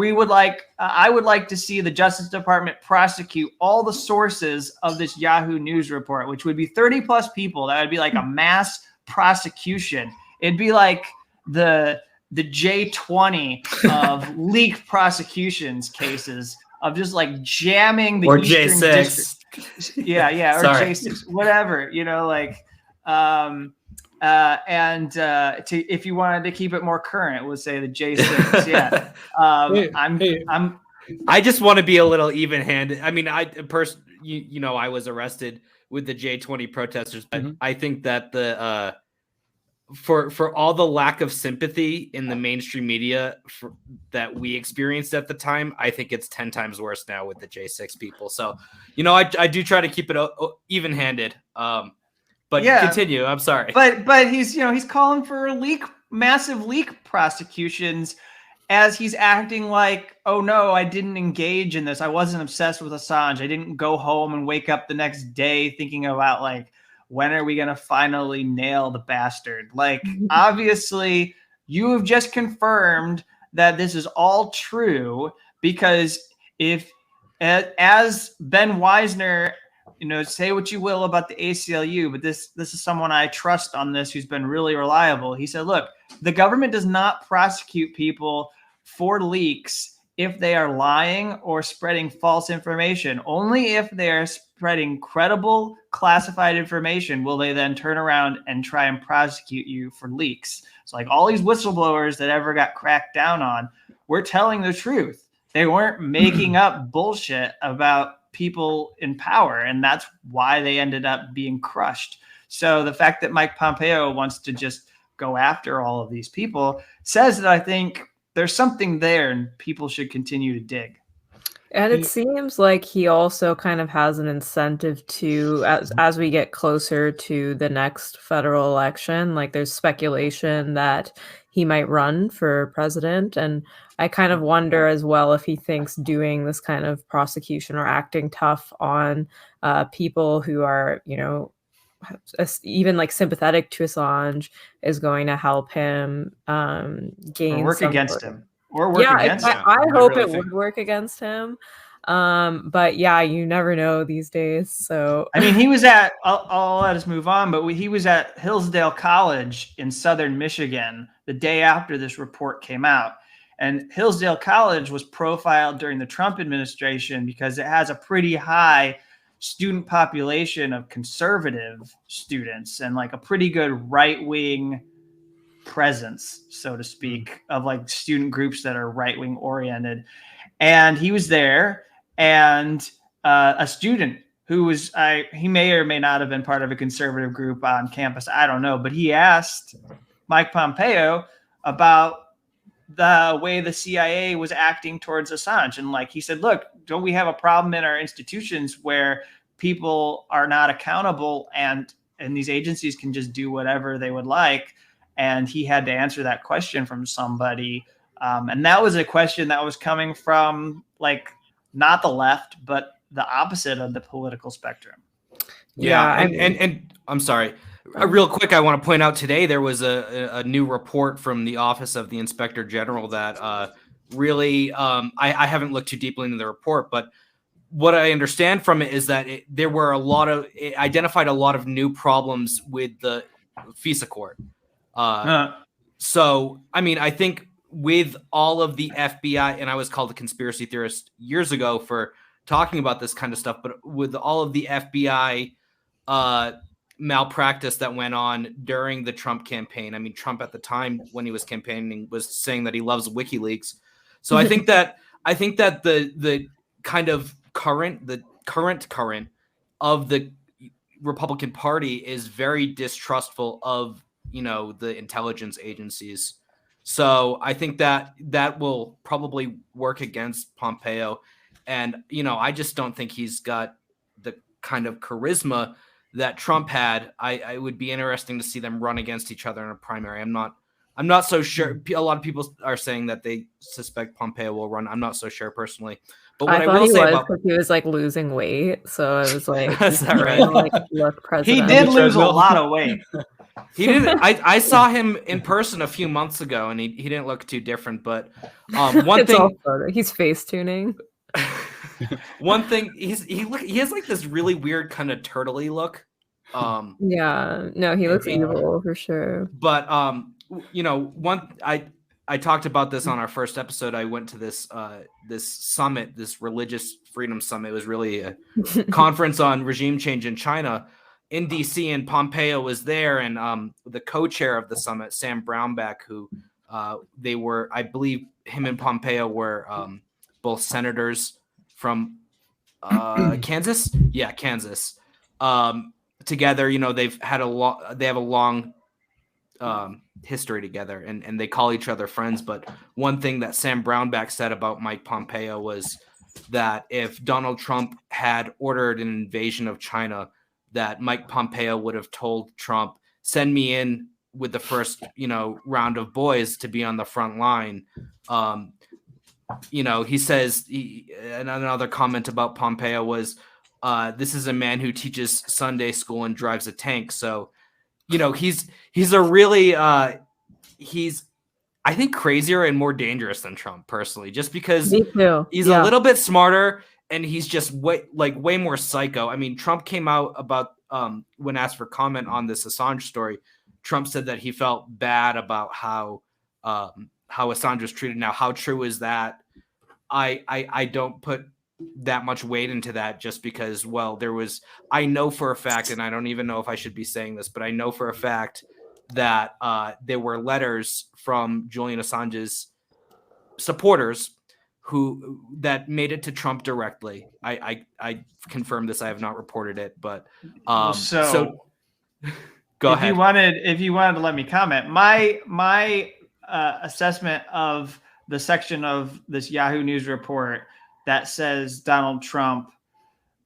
I would like to see the Justice Department prosecute all the sources of this Yahoo News report, which would be 30 plus people. That would be like a mass prosecution. It'd be like the J20 of leak prosecutions cases, of just like jamming the
or
Eastern
J6.
District. Or
Sorry.
J6, whatever, if you wanted to keep it more current, we'll say the J6. Yeah.
I just want to be a little even-handed. I mean, I was arrested with the J20 protesters, but I think that for all the lack of sympathy in the mainstream media that we experienced at the time, I think it's 10 times worse now with the J6 people. So, I do try to keep it even-handed. But continue. I'm sorry.
But he's calling for massive leak prosecutions, as he's acting like, oh no, I didn't engage in this. I wasn't obsessed with Assange. I didn't go home and wake up the next day thinking about like, when are we going to finally nail the bastard? Like, obviously, you have just confirmed that this is all true, because as Ben Weisner, say what you will about the ACLU, but this is someone I trust on this, who's been really reliable. He said, look, the government does not prosecute people for leaks if they are lying or spreading false information. Only if they are spreading credible, classified information will they then turn around and try and prosecute you for leaks. So like all these whistleblowers that ever got cracked down on, we're telling the truth. They weren't making up bullshit about people in power, and that's why they ended up being crushed. So the fact that Mike Pompeo wants to just go after all of these people says that I think there's something there, and people should continue to dig.
And it seems like he also kind of has an incentive to, as we get closer to the next federal election, like there's speculation that he might run for president. And I kind of wonder as well if he thinks doing this kind of prosecution or acting tough on people who are, you know, even like sympathetic to Assange is going to help him gain
or work against him. Or work against him.
I hope it would work against him. But yeah, you never know these days. So
I mean, he was at, I'll let us move on, but he was at Hillsdale College in Southern Michigan the day after this report came out. And Hillsdale College was profiled during the Trump administration because it has a pretty high student population of conservative students and like a pretty good right-wing presence, so to speak, of like student groups that are right-wing oriented. And he was there, and a student who was, he may or may not have been part of a conservative group on campus, I don't know, but he asked Mike Pompeo about the way the CIA was acting towards Assange. And like he said, look, don't we have a problem in our institutions where people are not accountable and these agencies can just do whatever they would like? And he had to answer that question from somebody. And that was a question that was coming from like not the left, but the opposite of the political spectrum.
Yeah. And I'm sorry. Real quick, I want to point out today there was a new report from the Office of the Inspector General that really, I haven't looked too deeply into the report, but what I understand from it is that it identified a lot of new problems with the FISA court. So, I mean, I think with all of the FBI, and I was called a conspiracy theorist years ago for talking about this kind of stuff, but with all of the FBI malpractice that went on during the Trump campaign. I mean, Trump at the time when he was campaigning was saying that he loves WikiLeaks. So I think that the kind of current of the Republican Party is very distrustful of, you know, the intelligence agencies. So I think that will probably work against Pompeo. And, you know, I just don't think he's got the kind of charisma that Trump had. I would be interesting to see them run against each other in a primary. I'm not so sure. A lot of people are saying that they suspect Pompeo will run. I'm not so sure personally. But what I will say about
he was like losing weight, so I was like,
is that right?
He did lose a lot of weight.
He didn't. I saw him in person a few months ago, and he didn't look too different. But one thing,
he's face tuning.
One thing, he has like this really weird kind of turtley look.
Yeah, no, he looks evil for sure.
But you know, I talked about this on our first episode. I went to this summit, this religious freedom summit. It was really a conference on regime change in China in DC, and Pompeo was there, and the co-chair of the summit, Sam Brownback, who they were, I believe him and Pompeo were both senators from Kansas. Yeah, Kansas. Together, you know, they have a long history together, and they call each other friends. But one thing that Sam Brownback said about Mike Pompeo was that if Donald Trump had ordered an invasion of China, that Mike Pompeo would have told Trump, send me in with the first, you know, round of boys to be on the front line. You know, he says, another comment about Pompeo was, this is a man who teaches Sunday school and drives a tank. So, you know, he's a really, he's, I think, crazier and more dangerous than Trump personally, just because he's a little bit smarter and he's just way more psycho. I mean, Trump came out about, when asked for comment on this Assange story, Trump said that he felt bad about how Assange was treated. Now, how true is that? I don't put that much weight into that, just because, well, I know for a fact, and I don't even know if I should be saying this, but I know for a fact that there were letters from Julian Assange's supporters that made it to Trump directly. I confirm this. I have not reported it, but so go ahead.
If you wanted to let me comment, my assessment of the section of this Yahoo News report that says Donald Trump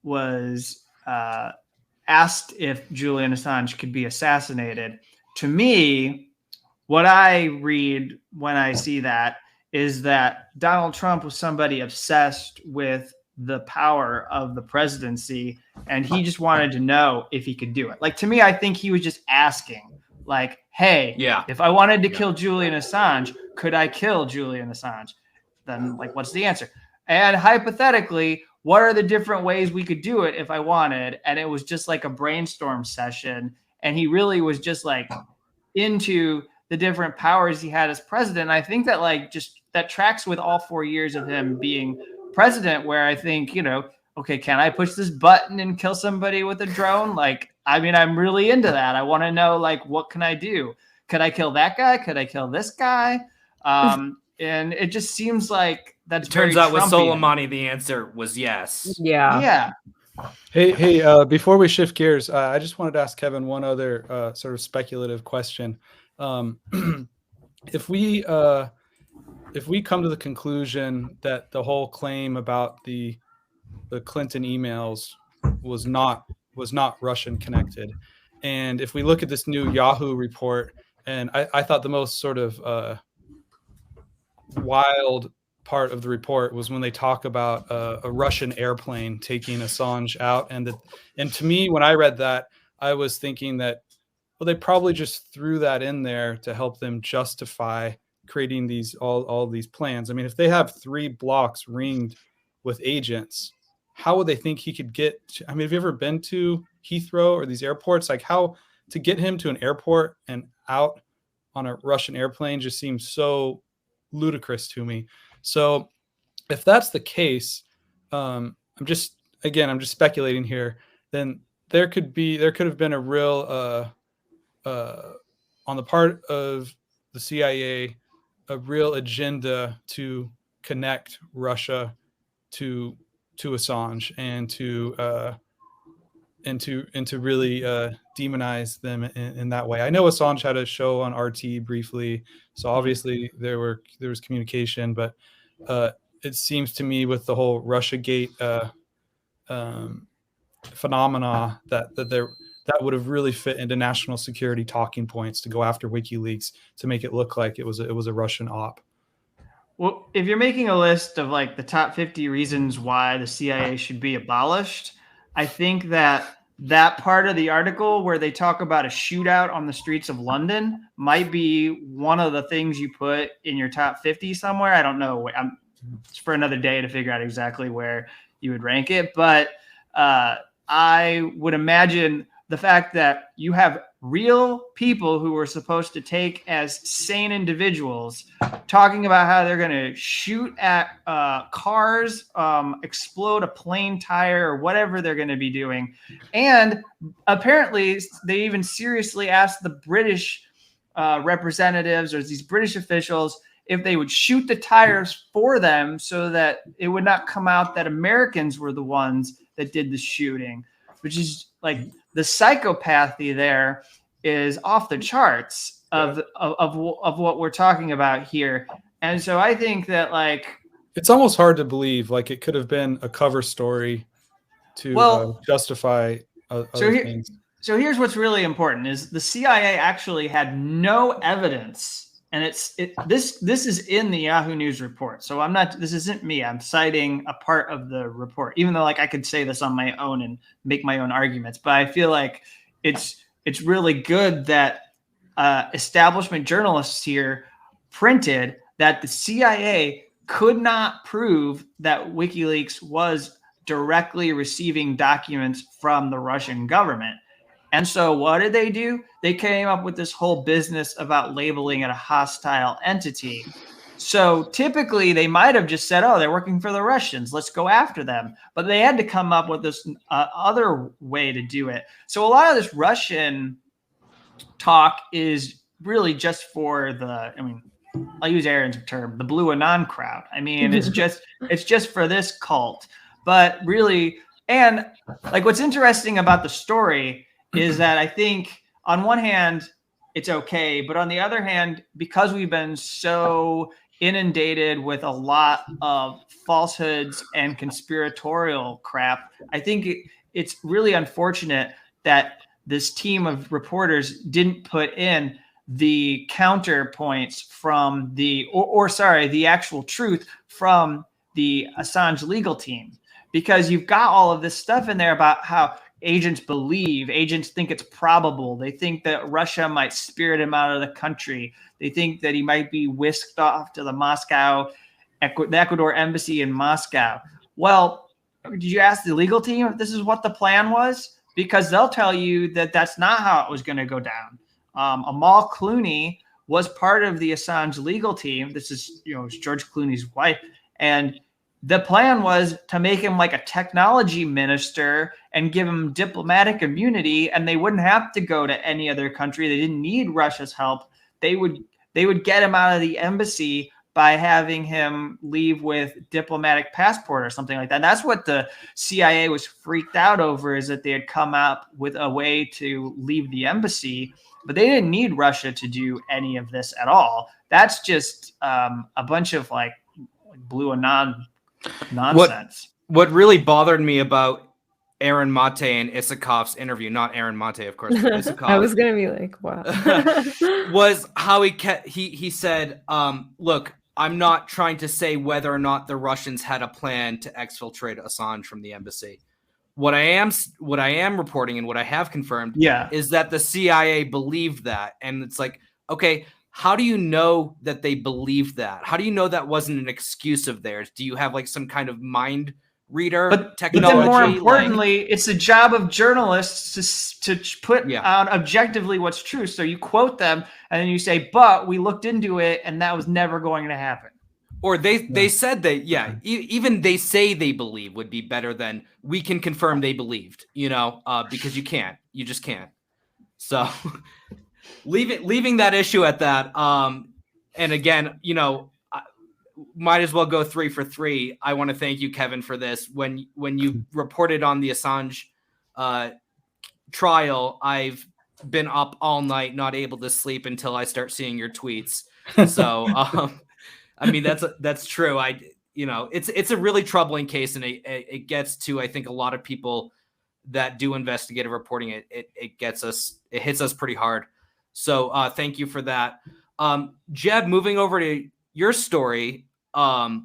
was asked if Julian Assange could be assassinated. To me, what I read when I see that is that Donald Trump was somebody obsessed with the power of the presidency, and he just wanted to know if he could do it. Like, to me, I think he was just asking, like, hey, if I wanted to kill Julian Assange, could I kill Julian Assange? Then, like, what's the answer? And hypothetically, what are the different ways we could do it if I wanted? And it was just like a brainstorm session. And he really was just like into the different powers he had as president. I think that like just that tracks with all 4 years of him being president, where I think, you know, okay, can I push this button and kill somebody with a drone? Like, I mean, I'm really into that. I want to know, like, what can I do? Could I kill that guy? Could I kill this guy? And it just seems like that's
it turns out with Soleimani, the answer was yes.
Yeah.
Hey, before we shift gears, I just wanted to ask Kevin one other sort of speculative question. If we come to the conclusion that the whole claim about the Clinton emails was not Russian connected, and if we look at this new Yahoo report, and I thought the most sort of wild part of the report was when they talk about a Russian airplane taking Assange out, and to me, when I read that, I was thinking that, well, they probably just threw that in there to help them justify creating these all these plans. I mean, if they have 3 blocks ringed with agents, how would they think he could get to, I mean, have you ever been to Heathrow or these airports? Like, how to get him to an airport and out on a Russian airplane just seems so ludicrous to me. So if that's the case, I'm just speculating here, then there could have been a real on the part of the CIA, a real agenda to connect Russia to Assange and to really demonize them in that way. I know Assange had a show on RT briefly, so obviously there was communication, but it seems to me with the whole Russiagate phenomena that would have really fit into national security talking points to go after WikiLeaks to make it look like it was a Russian op.
Well, if you're making a list of like the top 50 reasons why the CIA should be abolished, I think that part of the article where they talk about a shootout on the streets of London might be one of the things you put in your top 50 somewhere. I don't know. It's for another day to figure out exactly where you would rank it. But I would imagine the fact that you have real people who were supposed to take as sane individuals talking about how they're going to shoot at cars, explode a plane tire, or whatever they're going to be doing. And apparently they even seriously asked the British representatives or these British officials if they would shoot the tires for them so that it would not come out that Americans were the ones that did the shooting, which is like the psychopathy there is off the charts of what we're talking about here. And so I think that like
it's almost hard to believe like it could have been a cover story to justify other things.
So here's what's really important is the CIA actually had no evidence. And this is in the Yahoo News report. So this isn't me. I'm citing a part of the report, even though like I could say this on my own and make my own arguments. But I feel like it's really good that establishment journalists here printed that the CIA could not prove that WikiLeaks was directly receiving documents from the Russian government. And so what did they do? They came up with this whole business about labeling it a hostile entity. So typically they might have just said, oh, they're working for the Russians, let's go after them. But they had to come up with this other way to do it. So a lot of this Russian talk is really just for I'll use Aaron's term, the Blue Anon crowd. I mean, it's just for this cult. But really, and like what's interesting about the story is that I think on one hand, it's okay. But on the other hand, because we've been so inundated with a lot of falsehoods and conspiratorial crap. I think it's really unfortunate that this team of reporters didn't put in the counterpoints from the actual truth from the Assange legal team, because you've got all of this stuff in there about how agents think it's probable. They think that Russia might spirit him out of the country. They think that he might be whisked off to the Ecuador embassy in Moscow. Well, did you ask the legal team if this is what the plan was? Because they'll tell you that that's not how it was going to go down. Amal Clooney was part of the Assange legal team. This is, George Clooney's wife. And the plan was to make him like a technology minister and give him diplomatic immunity, and they wouldn't have to go to any other country. They didn't need Russia's help. They would get him out of the embassy by having him leave with diplomatic passport or something like that. And that's what the CIA was freaked out over, is that they had come up with a way to leave the embassy, but they didn't need Russia to do any of this at all. That's just a bunch of like blue and nonsense.
What really bothered me about Aaron Mate and Isakov's interview, not Aaron Mate, of course, but Isakov,
I was gonna be like, wow.
was how he said, look, I'm not trying to say whether or not the Russians had a plan to exfiltrate Assange from the embassy. What I am reporting and what I have confirmed is that the CIA believed that. And it's like, okay, how do you know that they believed that? How do you know that wasn't an excuse of theirs? Do you have like some kind of mind reader technology?
But then more importantly, it's the job of journalists to put on objectively what's true. So you quote them and then you say, but we looked into it and that was never going to happen.
Or they said that, even they say they believe would be better than we can confirm they believed, because you just can't. So leaving that issue at that. And again, might as well go 3 for 3. I want to thank you, Kevin, for this. When you reported on the Assange trial, I've been up all night, not able to sleep until I start seeing your tweets. So, I mean, that's true. It's a really troubling case, and it gets to, I think, a lot of people that do investigative reporting. It hits us pretty hard. So thank you for that. Jeb, moving over to your story, where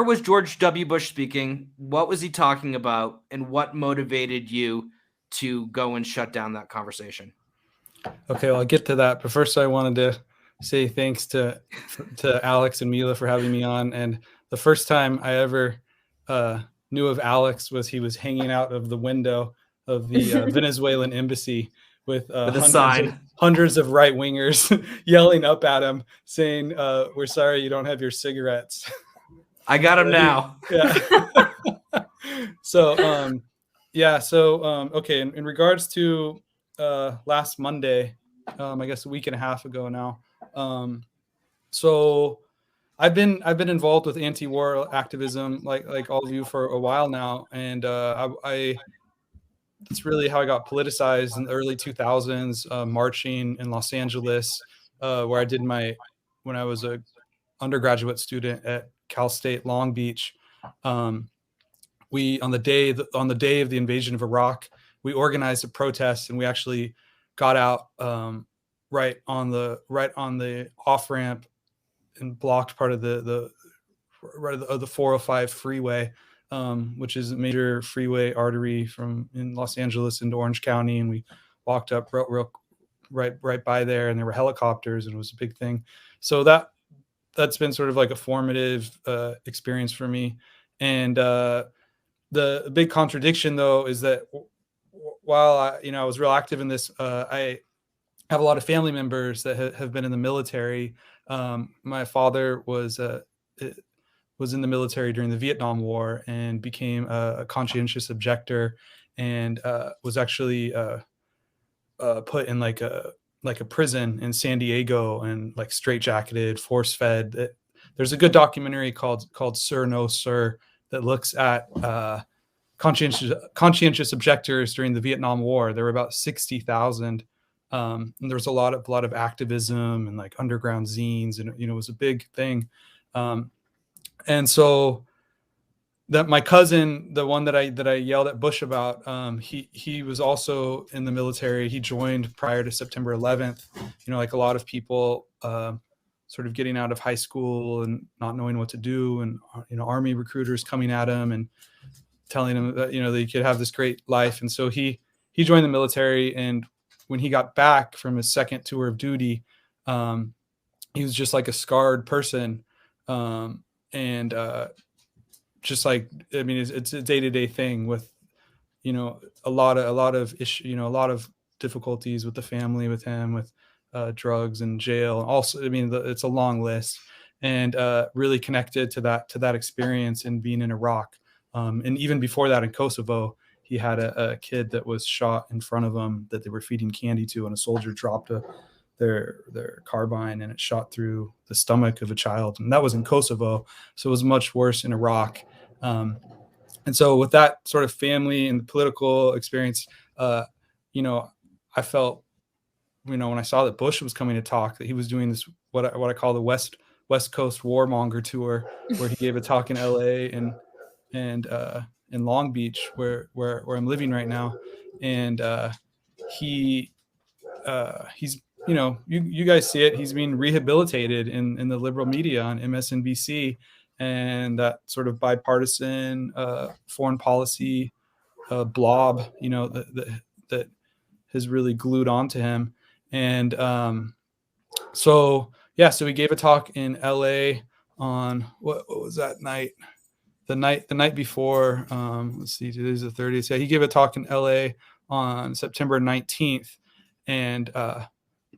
was George W. Bush speaking? What was he talking about? And what motivated you to go and shut down that conversation?
Okay, well, I'll get to that. But first, I wanted to say thanks to Alex and Mila for having me on. And the first time I ever knew of Alex was he was hanging out of the window of the Venezuelan embassy with hundreds of right-wingers yelling up at him saying, we're sorry you don't have your cigarettes.
I got him now.
Yeah. So, okay. In regards to last Monday, I guess a week and a half ago now. So I've been involved with anti-war activism, like all of you, for a while now, and that's really how I got politicized in the early 2000s, marching in Los Angeles, where I did when I was a undergraduate student at Cal State Long Beach. We on the day of the invasion of Iraq, we organized a protest, and we actually got out right on the off ramp and blocked part of the 405 freeway, which is a major freeway artery in Los Angeles into Orange County, and we walked up right by there, and there were helicopters, and it was a big thing. So that's been sort of like a formative experience for me. And the big contradiction, though, is that while I was real active in this, I have a lot of family members that have been in the military. My father was in the military during the Vietnam War and became a conscientious objector, and was actually put in like a prison in San Diego and like straitjacketed, force fed. There's a good documentary called Sir No Sir that looks at conscientious objectors during the Vietnam War. There were about 60,000 And there was a lot of activism and like underground zines, and it was a big thing. And so that my cousin, the one that I yelled at Bush about, he was also in the military. He joined prior to September 11th. Like a lot of people, sort of getting out of high school and not knowing what to do, and Army recruiters coming at him and telling him that they could have this great life. And so he joined the military, and when he got back from his second tour of duty, he was just like a scarred person, and just like, I mean, it's a day-to-day thing with a lot of issue, a lot of difficulties with the family, with him, with drugs and jail. Also, I mean, it's a long list, and really connected to that experience and being in Iraq. And even before that, in Kosovo, he had a kid that was shot in front of him that they were feeding candy to, and a soldier dropped their carbine, and it shot through the stomach of a child. And that was in Kosovo. So it was much worse in Iraq. And so with that sort of family and political experience, I felt, when I saw that Bush was coming to talk, that he was doing this, what I call the West Coast warmonger tour, where he gave a talk in LA and in Long Beach, where I'm living right now. And he's, you guys see it. He's being rehabilitated in the liberal media on MSNBC, and that sort of bipartisan foreign policy blob, that has really glued onto him. And so he gave a talk in LA on what was that night? The night before, let's see, today's the 30th. Yeah, he gave a talk in LA on September 19th, and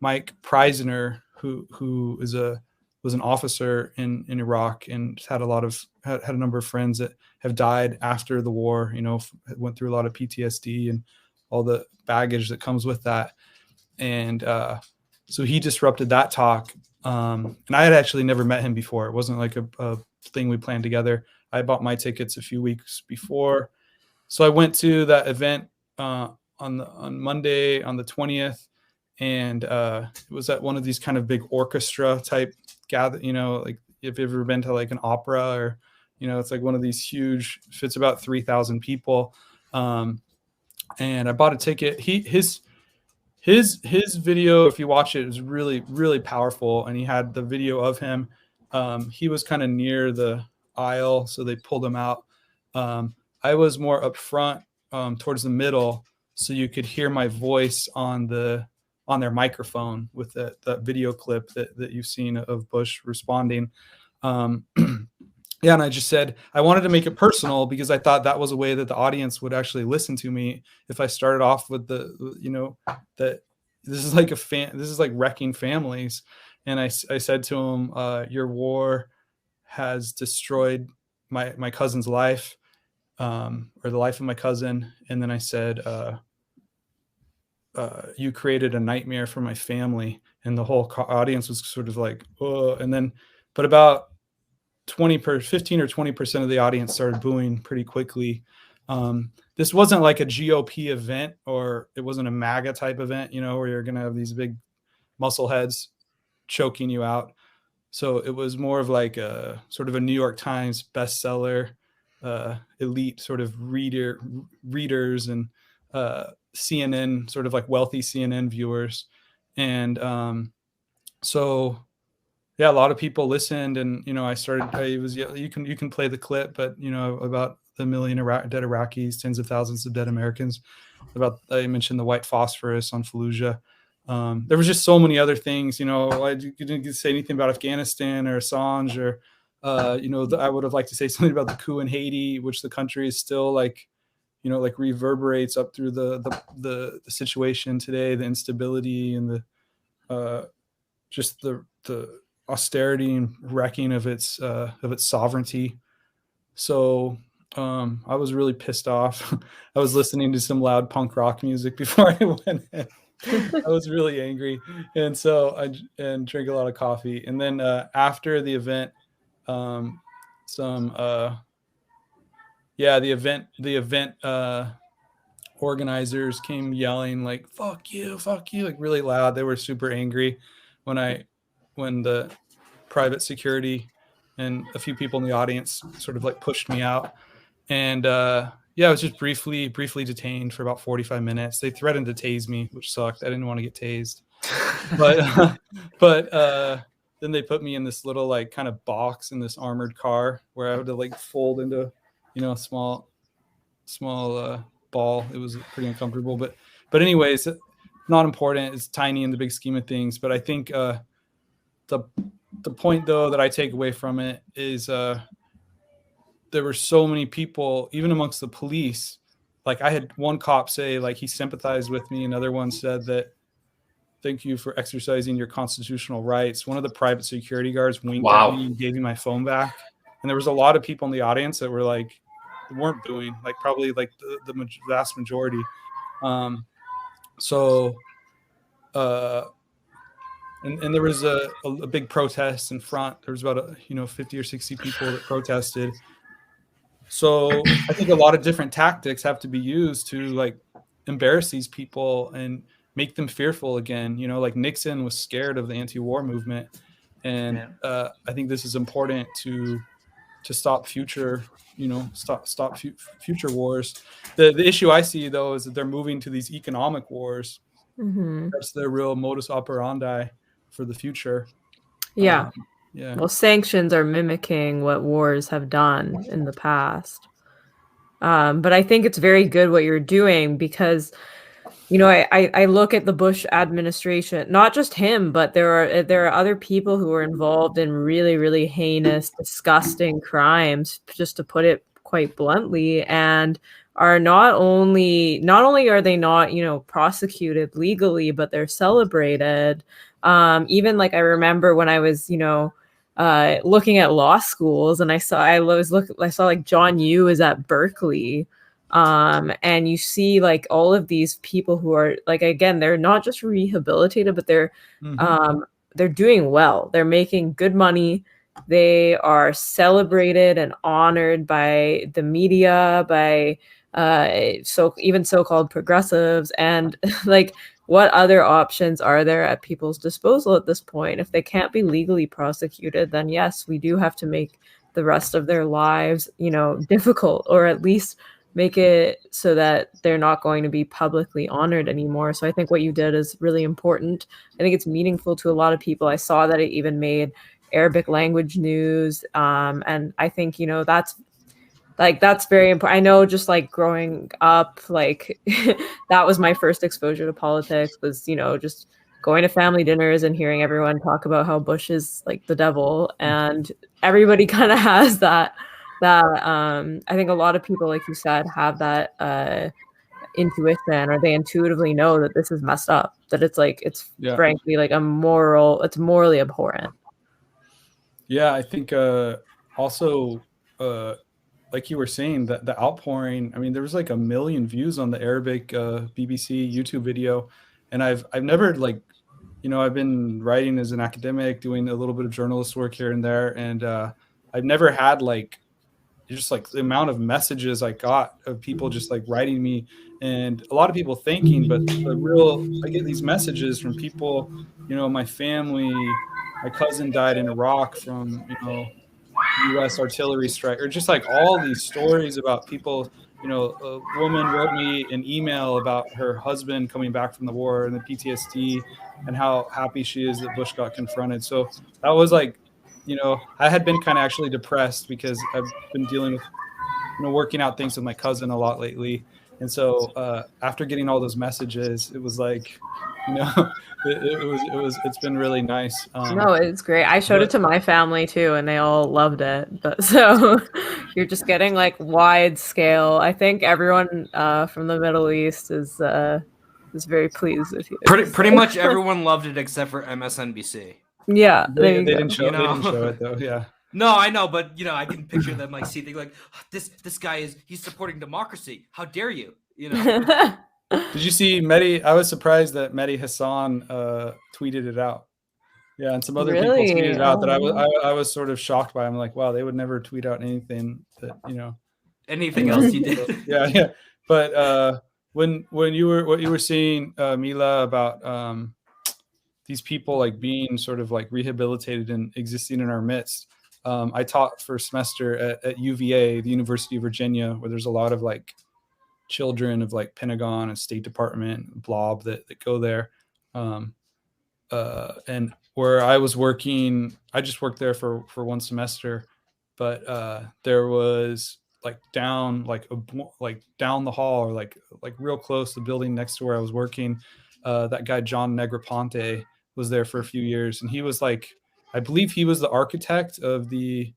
Mike Preisner, who was an officer in Iraq, and had a number of friends that have died after the war, went through a lot of PTSD and all the baggage that comes with that. And so he disrupted that talk. And I had actually never met him before. It wasn't like a thing we planned together. I bought my tickets a few weeks before. So I went to that event on Monday, on the 20th. And it was at one of these kind of big orchestra type gather, like if you've ever been to like an opera, or, it's like one of these huge, fits about 3,000 people. And I bought a ticket. His video, if you watch it, is really, really powerful. And he had the video of him. He was kind of near the aisle, so they pulled him out. I was more up front, towards the middle, so you could hear my voice on their microphone with that video clip that you've seen of Bush responding. And I just said I wanted to make it personal, because I thought that was a way that the audience would actually listen to me if I started off with that this is like this is like wrecking families. And I said to him, your war has destroyed my cousin's life, or the life of my cousin. And then I said, you created a nightmare for my family. And the whole audience was sort of like, oh. And then, but about 15 or 20% of the audience started booing pretty quickly. This wasn't like a GOP event, or it wasn't a MAGA type event, where you're going to have these big muscle heads choking you out. So it was more of like a sort of a New York Times bestseller, elite sort of readers, and CNN, sort of like wealthy CNN viewers. And so yeah, a lot of people listened, and you can play the clip, but about the million dead Iraqis, tens of thousands of dead Americans. I mentioned the white phosphorus on Fallujah. There was just so many other things. I didn't say anything about Afghanistan or Assange, or I would have liked to say something about the coup in Haiti, which the country is still like reverberates up through the situation today, the instability and the just the austerity and wrecking of its sovereignty. So I was really pissed off. I was listening to some loud punk rock music before I went in. I was really angry, and so I drank a lot of coffee. And then after the event, the event organizers came yelling like fuck you, like really loud. They were super angry when the private security and a few people in the audience sort of like pushed me out. And I was just briefly detained for about 45 minutes. They threatened to tase me, which sucked. I didn't want to get tased. But then they put me in this little like kind of box in this armored car where I had to like fold into, a small ball. It was pretty uncomfortable, but anyways, not important. It's tiny in the big scheme of things. But I think the point though that I take away from it is there were so many people, even amongst the police. Like I had one cop say like he sympathized with me. Another one said that thank you for exercising your constitutional rights. One of the private security guards winked at me and gave me my phone back. And there was a lot of people in the audience that were like, weren't booing, like probably like the vast majority. And there was a big protest in front. There was about 50 or 60 people that protested. So I think a lot of different tactics have to be used to like embarrass these people and make them fearful again. Like Nixon was scared of the anti-war movement. And I think this is important to stop future, future wars. The issue I see though is that they're moving to these economic wars. Mm-hmm. That's their real modus operandi for the future.
Yeah. Well, sanctions are mimicking what wars have done in the past. But I think it's very good what you're doing because, I look at the Bush administration, not just him, but there are other people who are involved in really, really heinous, disgusting crimes, just to put it quite bluntly, and are not only are they not, prosecuted legally, but they're celebrated. Even like I remember when I was, looking at law schools, and I saw like John Yoo is at Berkeley. And you see like all of these people who are like, again, they're not just rehabilitated, but they're doing well. They're making good money. They are celebrated and honored by the media, by even so-called progressives. And like, what other options are there at people's disposal at this point? If they can't be legally prosecuted, then yes, we do have to make the rest of their lives, difficult, or at least make it so that they're not going to be publicly honored anymore. So I think what you did is really important. I think it's meaningful to a lot of people. I saw that it even made Arabic language news. And I think, that's very important. I know just like growing up, like that was my first exposure to politics was, just going to family dinners and hearing everyone talk about how Bush is like the devil. And everybody kind of has that I think a lot of people, like you said, have that intuition, or they intuitively know that this is messed up, that it's frankly like it's morally abhorrent.
Yeah, I think also like you were saying, that the outpouring, I mean, there was like 1 million views on the Arabic BBC YouTube video. And I've never like, I've been writing as an academic, doing a little bit of journalist work here and there. And I've never had like, just like the amount of messages I got of people just like writing me, and a lot of people thanking, but I get these messages from people, my family, my cousin died in Iraq from, U.S. artillery strike, or just like all these stories about people. A woman wrote me an email about her husband coming back from the war and the PTSD and how happy she is that Bush got confronted. So that was like, I had been kind of actually depressed because I've been dealing with, working out things with my cousin a lot lately. And so after getting all those messages, it was like, it's been really nice.
No, it's great. I showed it to my family too, and they all loved it. But so you're just getting like wide scale. I think everyone from the Middle East is very pleased with you.
Pretty much everyone loved it except for MSNBC.
Yeah,
they didn't show it though. Yeah.
No, I know, but I can picture them like seeing like this guy he's supporting democracy. How dare you?
Did you see Mehdi? I was surprised that Mehdi Hassan tweeted it out. Yeah, and some other people tweeted it out that I was sort of shocked by. I'm like, wow, they would never tweet out anything that
anything else you did.
Yeah. But when you were saying, Mila, about these people like being sort of like rehabilitated and existing in our midst. I taught for a semester at UVA, the University of Virginia, where there's a lot of like children of like Pentagon and State Department blob that go there. And where I was working, I just worked there for one semester, but there was like down down the hall, or like real close to the building next to where I was working, that guy John Negroponte was there for a few years, and he was like, I believe he was the architect of the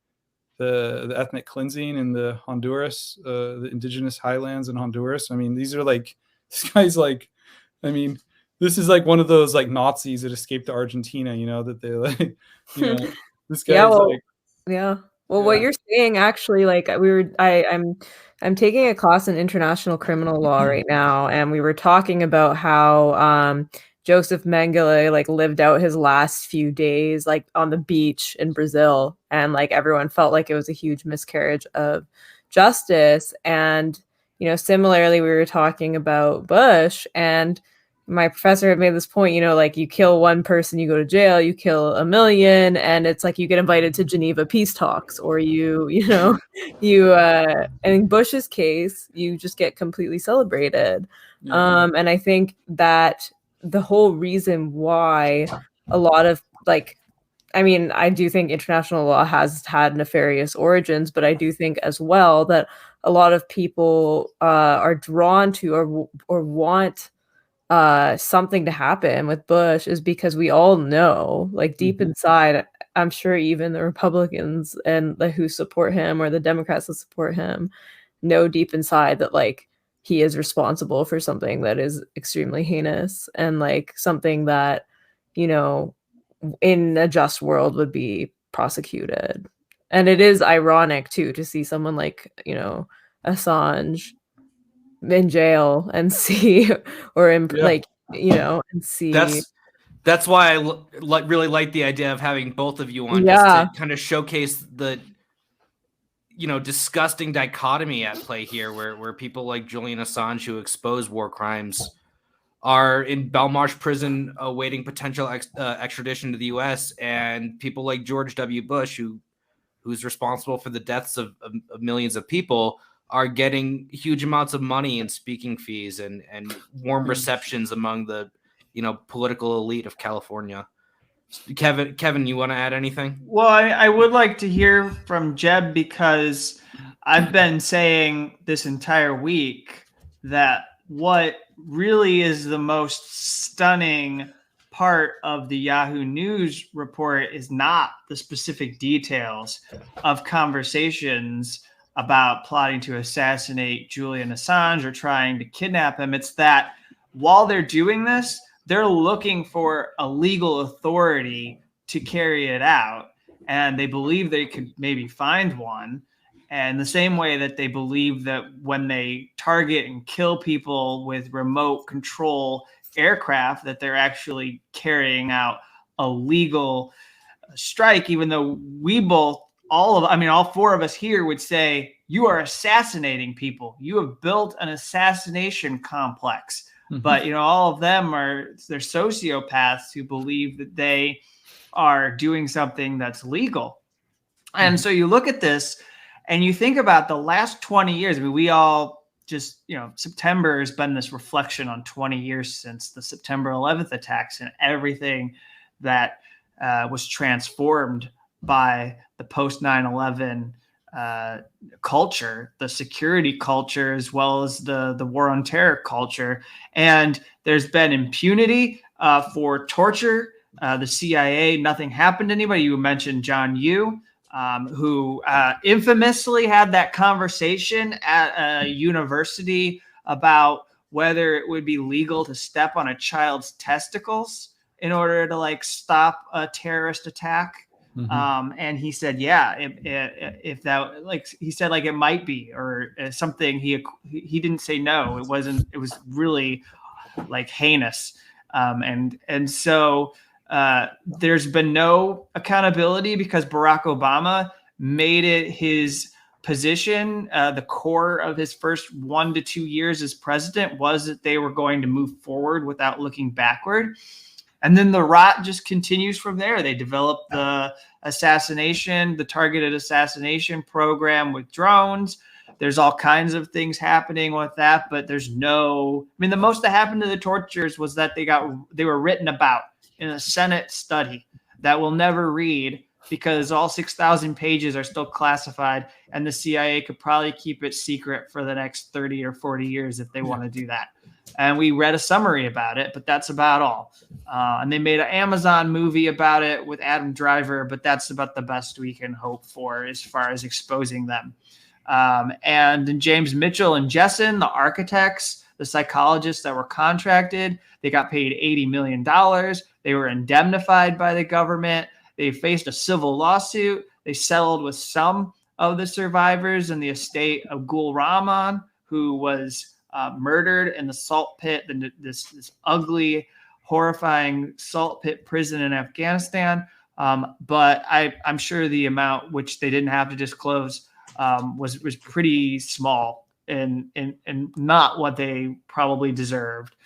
ethnic cleansing in the Honduras, the indigenous highlands in Honduras. I mean, these are like, this guy's like, I mean, this is like one of those like Nazis that escaped to Argentina, you know, that they like, you know, this guy's
Well, what you're saying actually, like I'm taking a class in international criminal law right now, and we were talking about how Joseph Mengele like lived out his last few days like on the beach in Brazil, and like everyone felt like it was a huge miscarriage of justice. And you know, similarly, we were talking about Bush, and my professor had made this point, you know, like you kill one person, you go to jail, you kill a million, and it's like you get invited to Geneva peace talks, or and in Bush's case, you just get completely celebrated. And I think that the whole reason why a lot of like, I mean, I do think international law has had nefarious origins, but I do think as well that a lot of people are drawn to or want something to happen with Bush is because we all know, like deep inside, I'm sure even the Republicans and who support him or the Democrats that support him know deep inside that like he is responsible for something that is extremely heinous and like something that, you know, in a just world would be prosecuted. And it is ironic too to see someone like, you know, Assange in jail and see, or in like, you know, and see.
That's why I really like the idea of having both of you on, just to kind of showcase the, you know, disgusting dichotomy at play here, where people like Julian Assange, who expose war crimes, are in Belmarsh prison awaiting potential extradition to the U.S., and people like George W. Bush, who's responsible for the deaths of millions of people, are getting huge amounts of money and speaking fees and warm receptions among the, you know, political elite of California. Kevin, you want to add anything?
Well, I would like to hear from Jeb, because I've been saying this entire week that what really is the most stunning part of the Yahoo News report is not the specific details of conversations about plotting to assassinate Julian Assange or trying to kidnap him. It's that while they're doing this, they're looking for a legal authority to carry it out. And they believe they could maybe find one. And the same way that they believe that when they target and kill people with remote control aircraft, that they're actually carrying out a legal strike, even though we both, all four of us here would say, you are assassinating people. You have built an assassination complex. But, you know, all of them they're sociopaths who believe that they are doing something that's legal. And so you look at this and you think about the last 20 years. I mean, we all just, you know, September has been this reflection on 20 years since the September 11th attacks and everything that was transformed by the post 9/11 culture, the security culture, as well as the war on terror culture. And there's been impunity for torture. The CIA, nothing happened to anybody. You mentioned John Yoo, who infamously had that conversation at a university about whether it would be legal to step on a child's testicles in order to like stop a terrorist attack. And he said, yeah, if that, like he said, like it might be, or something. He didn't say no. It wasn't. It was really like heinous. And so there's been no accountability because Barack Obama made it his position, the core of his first 1 to 2 years as president was that they were going to move forward without looking backward. And then the rot just continues from there. They developed the targeted assassination program with drones. There's all kinds of things happening with that, but the most that happened to the tortures was that they were written about in a Senate study that we'll never read because all 6,000 pages are still classified, and the CIA could probably keep it secret for the next 30 or 40 years if they want to do that. And we read a summary about it, but that's about all. And they made an Amazon movie about it with Adam Driver, but that's about the best we can hope for as far as exposing them. And then James Mitchell and Jessen, the architects, the psychologists that were contracted, they got paid $80 million. They were indemnified by the government. They faced a civil lawsuit. They settled with some of the survivors in the estate of Gul Rahman, who was murdered in the salt pit, this ugly, horrifying salt pit prison in Afghanistan. But I'm sure the amount, which they didn't have to disclose, was pretty small and not what they probably deserved.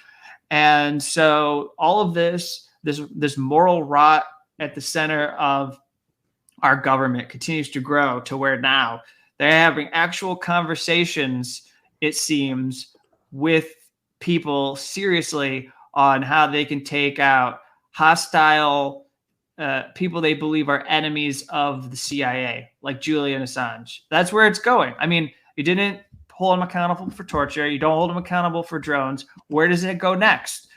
And so all of this moral rot at the center of our government continues to grow to where now they're having actual conversations, it seems, with people seriously on how they can take out hostile people they believe are enemies of the CIA, like Julian Assange. That's where it's going. I mean, you didn't hold him accountable for torture. You don't hold him accountable for drones. Where does it go next?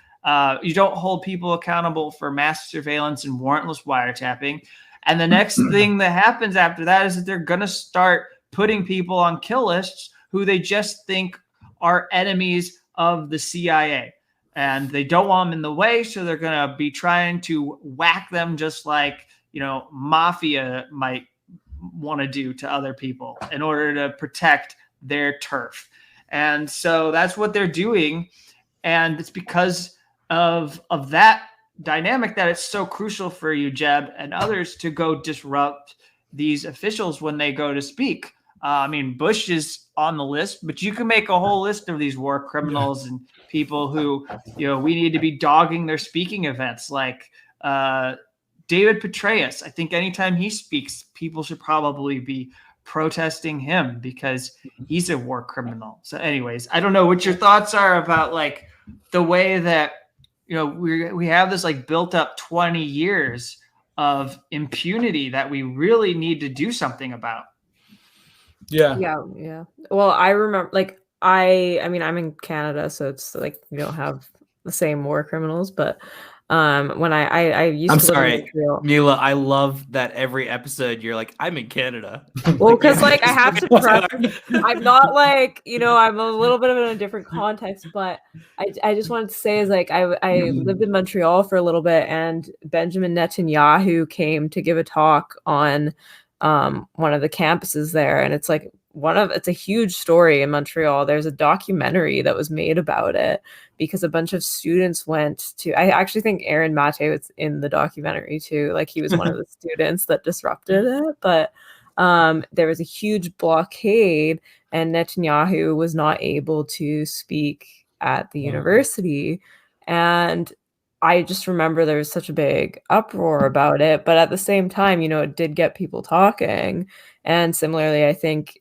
You don't hold people accountable for mass surveillance and warrantless wiretapping. And the next thing that happens after that is that they're going to start putting people on kill lists who they just think are enemies of the CIA. And they don't want them in the way, so they're going to be trying to whack them just like, mafia might want to do to other people in order to protect their turf. And so that's what they're doing. And it's because of that dynamic that it's so crucial for you, Jeb, and others to go disrupt these officials when they go to speak. Bush is on the list, but you can make a whole list of these war criminals and people who, we need to be dogging their speaking events, like David Petraeus. I think anytime he speaks, people should probably be protesting him because he's a war criminal. So anyways, I don't know what your thoughts are about like the way that, we have this like built up 20 years of impunity that we really need to do something about.
Yeah. Well, I remember I'm in Canada, so it's like we don't have the same war criminals, but when I used to live in Montreal.
Mila, I love that every episode you're like, I'm in Canada.
Well, because I have to I'm not I'm a little bit of in a different context, but I just wanted to say is I lived in Montreal for a little bit, and Benjamin Netanyahu came to give a talk on one of the campuses there, and it's it's a huge story in Montreal. There's a documentary that was made about it because a bunch of students went to, I actually think Aaron Mate was in the documentary too. Like he was one of the students that disrupted it, but there was a huge blockade and Netanyahu was not able to speak at the university. And I just remember there was such a big uproar about it, but at the same time, it did get people talking. And similarly, I think,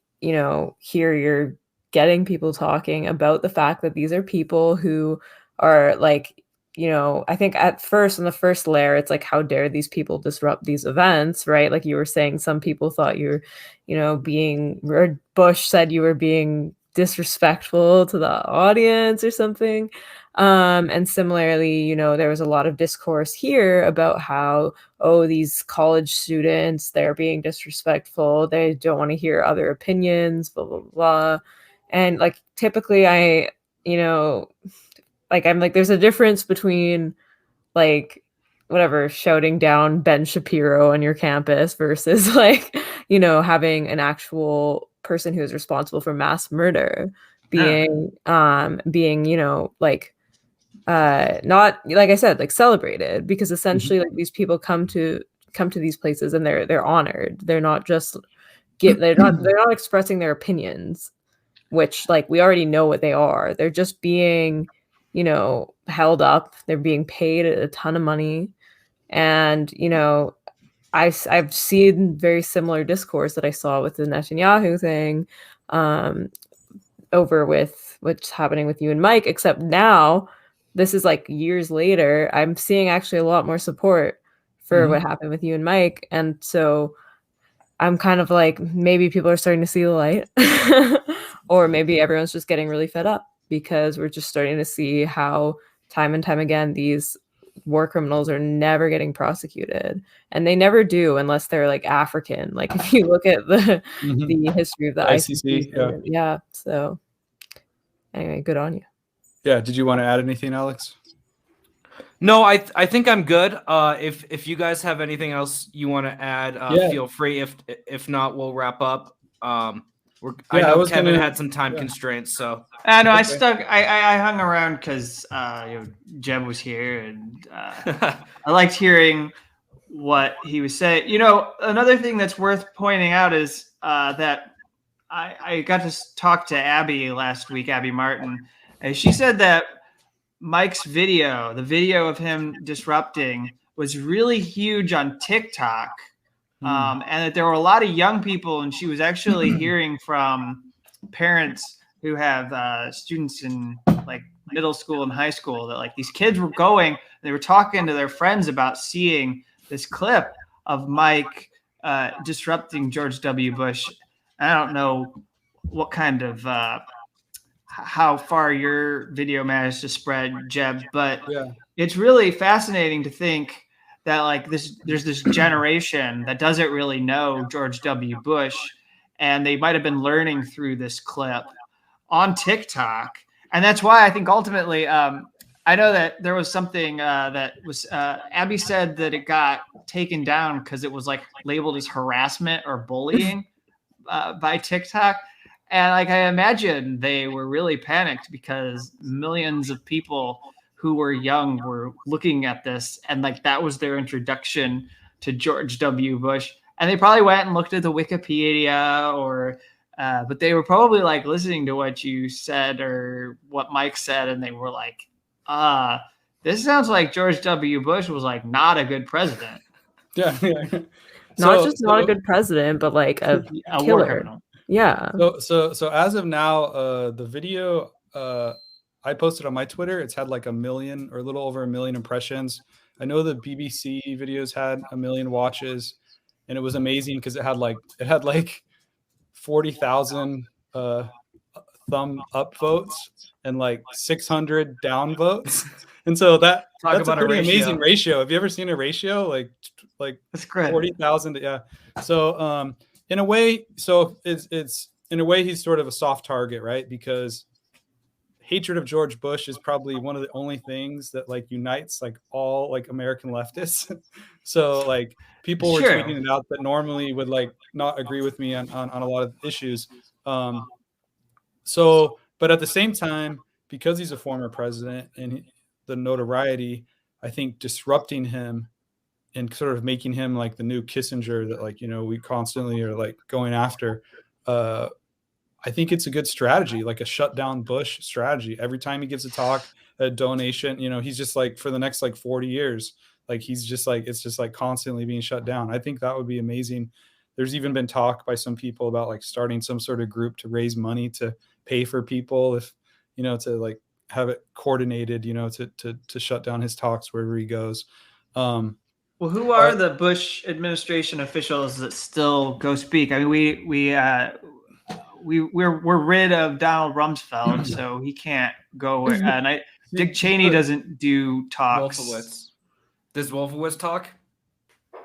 here you're getting people talking about the fact that these are people who are I think at first, in the first layer, it's like, how dare these people disrupt these events, right? Like you were saying, some people thought you were, or Bush said you were being disrespectful to the audience or something. And similarly, there was a lot of discourse here about how, these college students, they're being disrespectful. They don't want to hear other opinions, blah, blah, blah. And typically I'm there's a difference between shouting down Ben Shapiro on your campus versus having an actual person who is responsible for mass murder being not, like I said, celebrated, because essentially these people come to these places and they're honored. They're not just they're not expressing their opinions, which like we already know what they are. They're just being, held up. They're being paid a ton of money, and I've seen very similar discourse that I saw with the Netanyahu thing, over with what's happening with you and Mike, except now this is like years later. I'm seeing actually a lot more support for what happened with you and Mike, and so I'm kind of like, maybe people are starting to see the light, or maybe everyone's just getting really fed up because we're just starting to see how time and time again these war criminals are never getting prosecuted, and they never do unless they're like African. Like if you look at the history of the ICC, yeah. So anyway, good on you.
Yeah. Did you want to add anything, Alex?
No, I think I'm good. If you guys have anything else you want to add, feel free. If not, we'll wrap up. I know Kevin had some time constraints, so
I know I hung around because Jeb was here, and I liked hearing what he was saying. Another thing that's worth pointing out is that I got to talk to Abby last week, Abby Martin, and she said that Mike's video, the video of him disrupting, was really huge on TikTok, and that there were a lot of young people, and she was actually hearing from parents who have students in like middle school and high school that like these kids were going, they were talking to their friends about seeing this clip of Mike disrupting George W. Bush. I don't know what kind of how far your video managed to spread, Jeb, but it's really fascinating to think that like there's this generation that doesn't really know George W. Bush, and they might have been learning through this clip on TikTok. And that's why I think ultimately, I know that there was something that was, Abby said that it got taken down because it was like labeled as harassment or bullying by TikTok. And like, I imagine they were really panicked because millions of people who were young were looking at this, and like that was their introduction to George W. Bush. And they probably went and looked at the Wikipedia or, but they were probably like listening to what you said or what Mike said. And they were like, this sounds like George W. Bush was like not a good president.
Yeah. Not a good president, but like a killer. War criminal. Yeah.
So as of now, the video I posted on my Twitter, it's had like 1 million or a little over 1 million impressions. I know the BBC videos had 1 million watches, and it was amazing because it had like 40,000 thumb up votes and like 600 down votes. And so that's a pretty amazing ratio. Have you ever seen a ratio like
that's great.
40,000? Yeah. So in a way, it's in a way he's sort of a soft target, right? Because hatred of George Bush is probably one of the only things that like unites like all like American leftists. So like people were tweeting it out that normally would like not agree with me on a lot of issues. But at the same time, because he's a former president and the notoriety, I think disrupting him and sort of making him like the new Kissinger that like, we constantly are like going after, I think it's a good strategy, like a shut down Bush strategy. Every time he gives a talk, a donation, he's just like for the next like 40 years, like he's just like, it's just like constantly being shut down. I think that would be amazing. There's even been talk by some people about like starting some sort of group to raise money to pay for people if, to like have it coordinated, to shut down his talks wherever he goes.
Well, who are the Bush administration officials that still go speak? I mean, we're rid of Donald Rumsfeld, so he can't go. And Dick Cheney doesn't do talks.
Wolfowitz. Does Wolfowitz talk?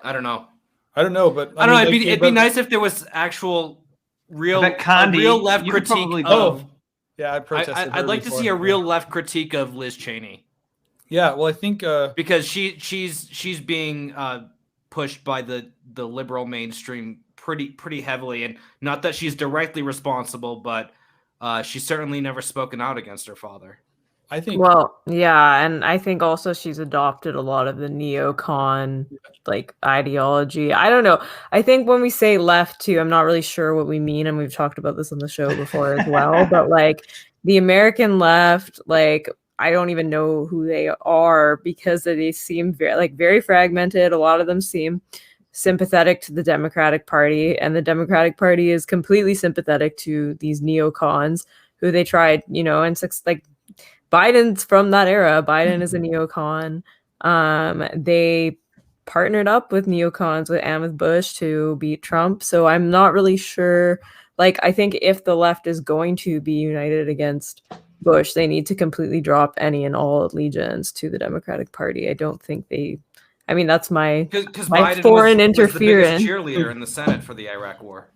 I don't know,
but
I don't know. It'd be nice if there was actual real left critique of.
Yeah,
I'd like to see a real left critique of Liz Cheney.
Yeah, well, I think
because she's being pushed by the liberal mainstream pretty heavily, and not that she's directly responsible, but she's certainly never spoken out against her father.
I think.
Well, yeah, and I think also she's adopted a lot of the neocon like ideology. I don't know. I think when we say left too, I'm not really sure what we mean, and we've talked about this on the show before as well. But like the American left, like I don't even know who they are because they seem very fragmented. A lot of them seem sympathetic to the Democratic Party, and the Democratic Party is completely sympathetic to these neocons who they tried, and like Biden's from that era. Biden is a neocon. They partnered up with neocons and with Bush to beat Trump. So I'm not really sure. Like, I think if the left is going to be united against Bush, they need to completely drop any and all allegiance to the Democratic Party. I don't think they. I mean, that's my
Biden
foreign
was
interference.
the biggest cheerleader in the Senate for the Iraq War.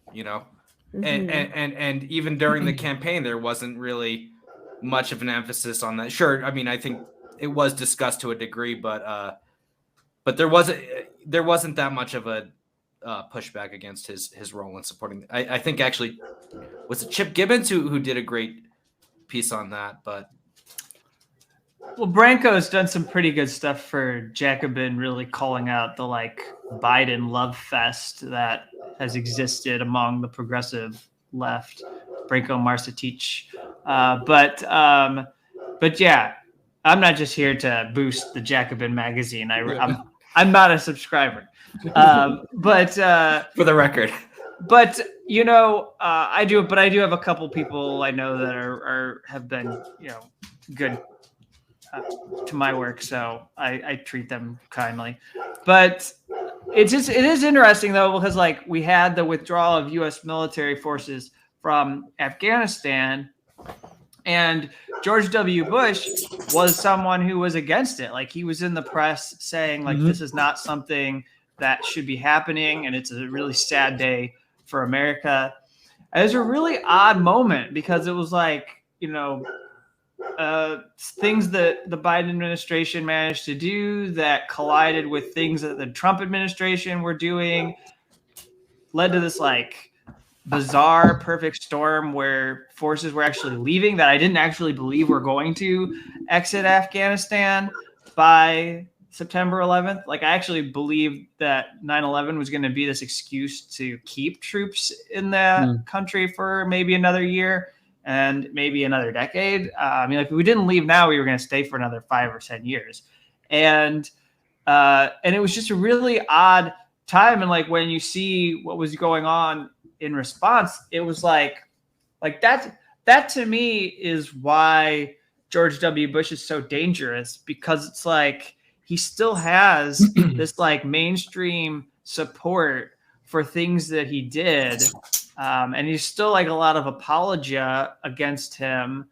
And even during the campaign, there wasn't really much of an emphasis on that. Sure, I mean, I think it was discussed to a degree, but there wasn't that much of a pushback against his role in supporting. I think actually was it Chip Gibbons who did a great piece on that, but.
Well, Branko's done some pretty good stuff for Jacobin, really calling out the Biden love fest that has existed among the progressive left. Branko Marcetic. But yeah, I'm not just here to boost the Jacobin magazine. I'm not a subscriber. But
for the record.
But I do have a couple people I know that have been good to my work, so I treat them kindly. But it is interesting though, because we had the withdrawal of U.S. military forces from Afghanistan, and George W. Bush was someone who was against it. He was in the press saying this is not something that should be happening, and it's a really sad day for America. And it was a really odd moment because it was things that the Biden administration managed to do that collided with things that the Trump administration were doing, led to this bizarre perfect storm where forces were actually leaving that I didn't actually believe were going to exit Afghanistan by September 11th. I actually believed that 9/11 was going to be this excuse to keep troops in the country for maybe another year and maybe another decade. If we didn't leave now, we were going to stay for another 5 or 10 years. And it was just a really odd time. And when you see what was going on in response, it was that to me is why George W. Bush is so dangerous, because it's he still has this mainstream support for things that he did. And he's still a lot of apologia against him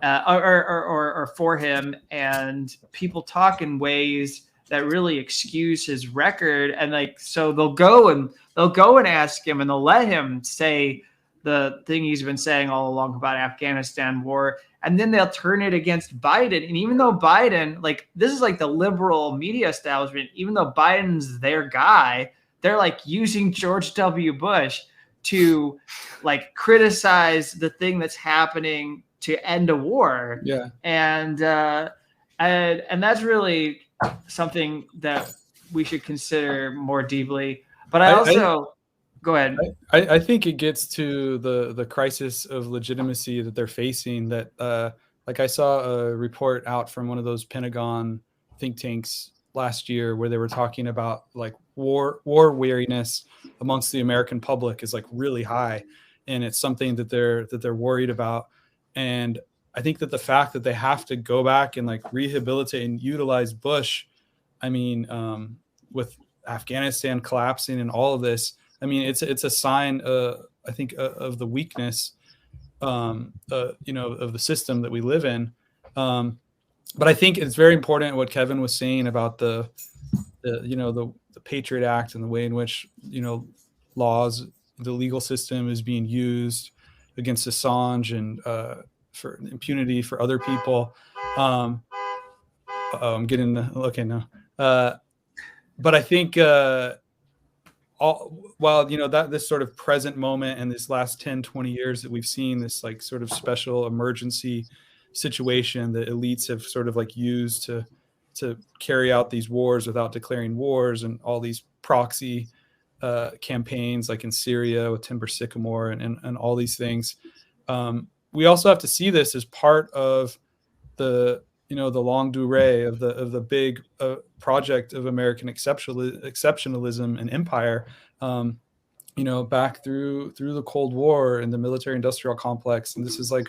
or for him, and people talk in ways that really excuse his record. And so they'll go and ask him, and they'll let him say the thing he's been saying all along about Afghanistan war. And then they'll turn it against Biden. And even though Biden, this is the liberal media establishment, even though Biden's their guy, they're using George W. Bush to criticize the thing that's happening to end a war.
Yeah.
And that's really something that we should consider more deeply. But go ahead.
I think it gets to the crisis of legitimacy that they're facing. That I saw a report out from one of those Pentagon think tanks last year where they were talking about war weariness amongst the American public is really high, and it's something that they're worried about. And I think that the fact that they have to go back and rehabilitate and utilize Bush, with Afghanistan collapsing and all of this, it's a sign, I think, of the weakness, of the system that we live in. But I think it's very important what Kevin was saying about the Patriot Act and the way in which laws, the legal system is being used against Assange and for impunity for other people. I'm getting okay now. But I think while this sort of present moment and this last 10, 20 years that we've seen this sort of special emergency situation that elites have sort of like used to carry out these wars without declaring wars, and all these proxy campaigns like in Syria with Timber Sycamore and all these things. We also have to see this as part of the longue durée of the big project of American exceptionalism and empire, back through the Cold War and the military industrial complex. And this is like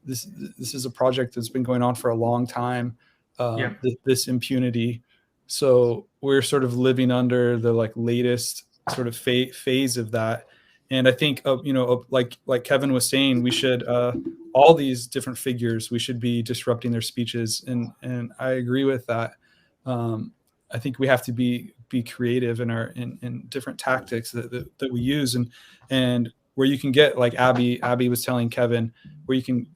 this is a project that's been going on for a long time. This impunity. So we're sort of living under the like latest sort of phase of that. And I think, like Kevin was saying, we should all these different figures, we should be disrupting their speeches, and I agree with that. I think we have to be creative in different tactics that we use, and where you can get, like Abby was telling Kevin, where you can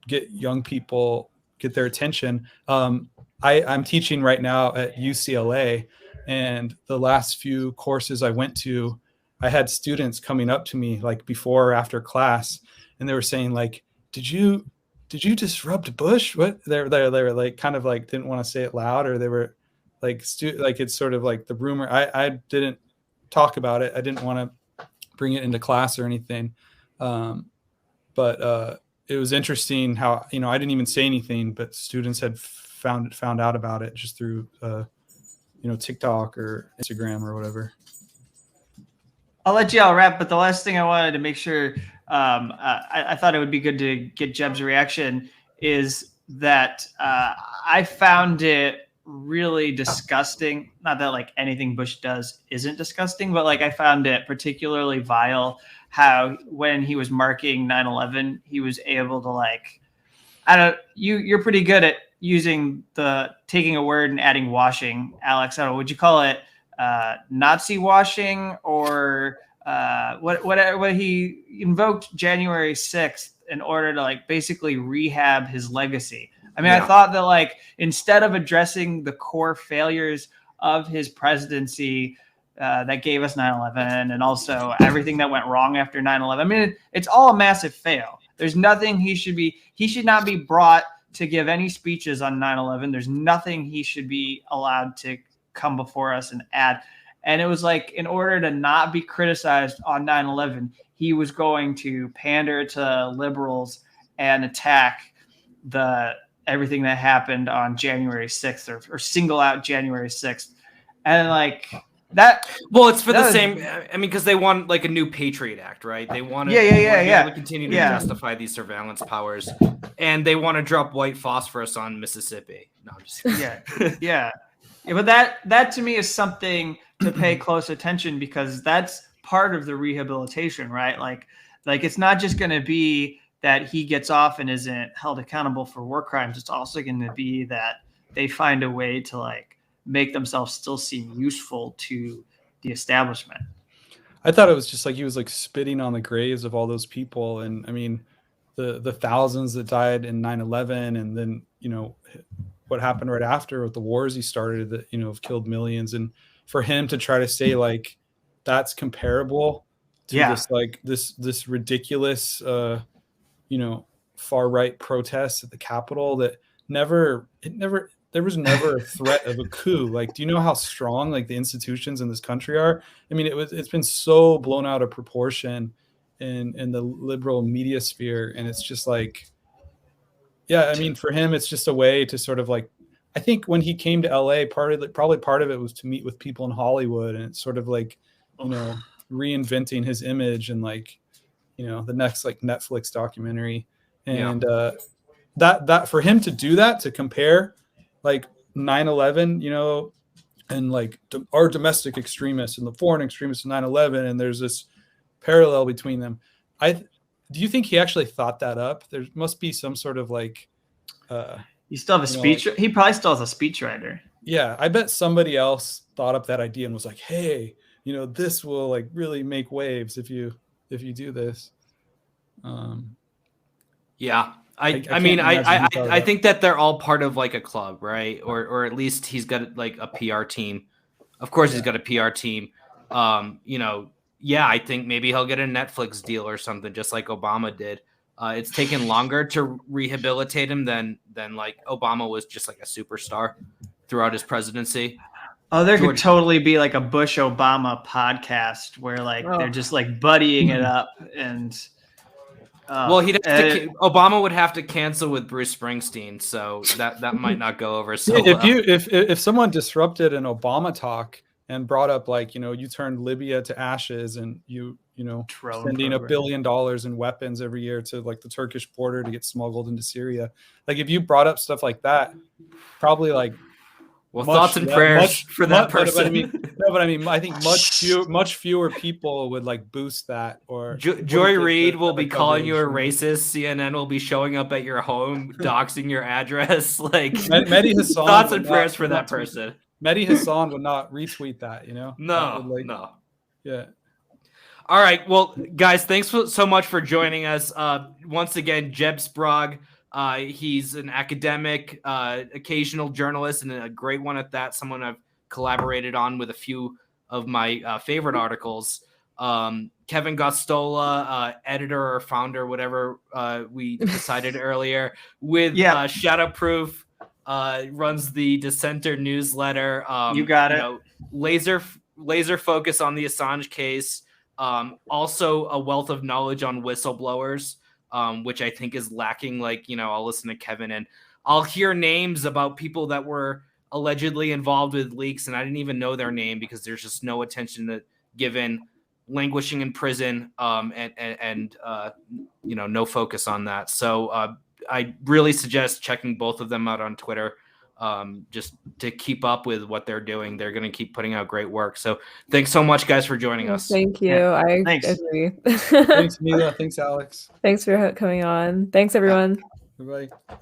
get young people, get their attention. I'm teaching right now at UCLA, and the last few courses I went to, I had students coming up to me like before or after class, and they were saying like, did you disrupt Bush? What? They were like kind of like didn't want to say it loud, or they were like like it's sort of like the rumor. I didn't talk about it. I didn't want to bring it into class or anything. But it was interesting how, I didn't even say anything, but students had found out about it just through TikTok or Instagram or whatever.
I'll let you all wrap, but the last thing I wanted to make sure, I thought it would be good to get Jeb's reaction, is that I found it really disgusting. Not that like anything Bush does isn't disgusting, but like I found it particularly vile how when he was marking 9/11, he was able to like, you're pretty good at using taking a word and adding washing, Alex. I don't know, would you call it Nazi washing, or what he invoked January 6th in order to like basically rehab his legacy. I mean, I thought that like instead of addressing the core failures of his presidency that gave us 9/11 and also everything that went wrong after 9/11, I mean, it's all a massive fail. There's nothing he should not be brought to give any speeches on 9/11. There's nothing he should be allowed to come before us and add. And it was like, in order to not be criticized on 9/11, he was going to pander to liberals and attack everything that happened on January 6th or single out January 6th. And like that.
Well, it's for the same, I mean, because they want like a new Patriot Act, right? They want to continue to justify these surveillance powers, and they want to drop white phosphorus on Mississippi. No, I'm just kidding.
Yeah, but that to me is something to pay close attention, because that's part of the rehabilitation, right? Like it's not just going to be that he gets off and isn't held accountable for war crimes. It's also going to be that they find a way to like make themselves still seem useful to the establishment.
I thought it was just like he was like spitting on the graves of all those people. And I mean, the thousands that died in 9/11, and then, what happened right after with the wars he started that, have killed millions. And for him to try to say like that's comparable to this ridiculous, far right protests at the Capitol that there was never a threat of a coup. Like, do you know how strong like the institutions in this country are? I mean, it's been so blown out of proportion in the liberal media sphere. And it's just like, yeah, I mean, for him, it's just a way to sort of like, I think when he came to LA, probably part of it was to meet with people in Hollywood, and it's sort of like, reinventing his image and like, the next like Netflix documentary. And that for him to do that, to compare like 9/11, and like our domestic extremists and the foreign extremists of 9/11, and there's this parallel between them. Do you think he actually thought that up? There must be some sort of like
you still have a speech. He probably still has a speechwriter.
Yeah, I bet somebody else thought up that idea and was like, hey, this will like really make waves if you do this.
Yeah. I think that they're all part of like a club, right? Or at least he's got like a PR team. Of course, he's got a PR team. I think maybe he'll get a Netflix deal or something, just like Obama did. It's taken longer to rehabilitate him than like Obama was just like a superstar throughout his presidency.
Oh, there could totally be like a Bush Obama podcast where like they're just like buddying it up and.
Well, Obama would have to cancel with Bruce Springsteen, so that might not go over so well.
If someone disrupted an Obama talk and brought up like, you know, you turned Libya to ashes and you know, sending $1 billion in weapons every year to like the Turkish border to get smuggled into Syria. Like if you brought up stuff like that, probably like,
well, thoughts and prayers for that person.
But I mean, I think much fewer people would like boost that. Or
Joy Reid will be calling you a racist. CNN will be showing up at your home, doxing your address. Like
Mehdi Hasan,
thoughts and prayers for that person.
Mehdi Hasan would not retweet that. You know?
No.
Yeah.
All right. Well, guys, thanks so much for joining us. Once again, Jeb Sprague. He's an academic, occasional journalist, and a great one at that. Someone I've collaborated on with a few of my favorite articles. Kevin Gosztola, editor or founder, whatever we decided earlier, with Shadowproof, runs the Dissenter newsletter.
You got it.
Know, laser focus on the Assange case. Also a wealth of knowledge on whistleblowers. Which I think is lacking. Like, you know, I'll listen to Kevin and I'll hear names about people that were allegedly involved with leaks, and I didn't even know their name because there's just no attention to given, languishing in prison, and you know, no focus on that. So I really suggest checking both of them out on Twitter, just to keep up with what they're doing. They're going to keep putting out great work. So thanks so much, guys, for joining us.
Thank you.
Yeah.
I agree.
Thanks, Mila. Thanks, Alex.
Thanks for coming on. Thanks, everyone.
Bye-bye.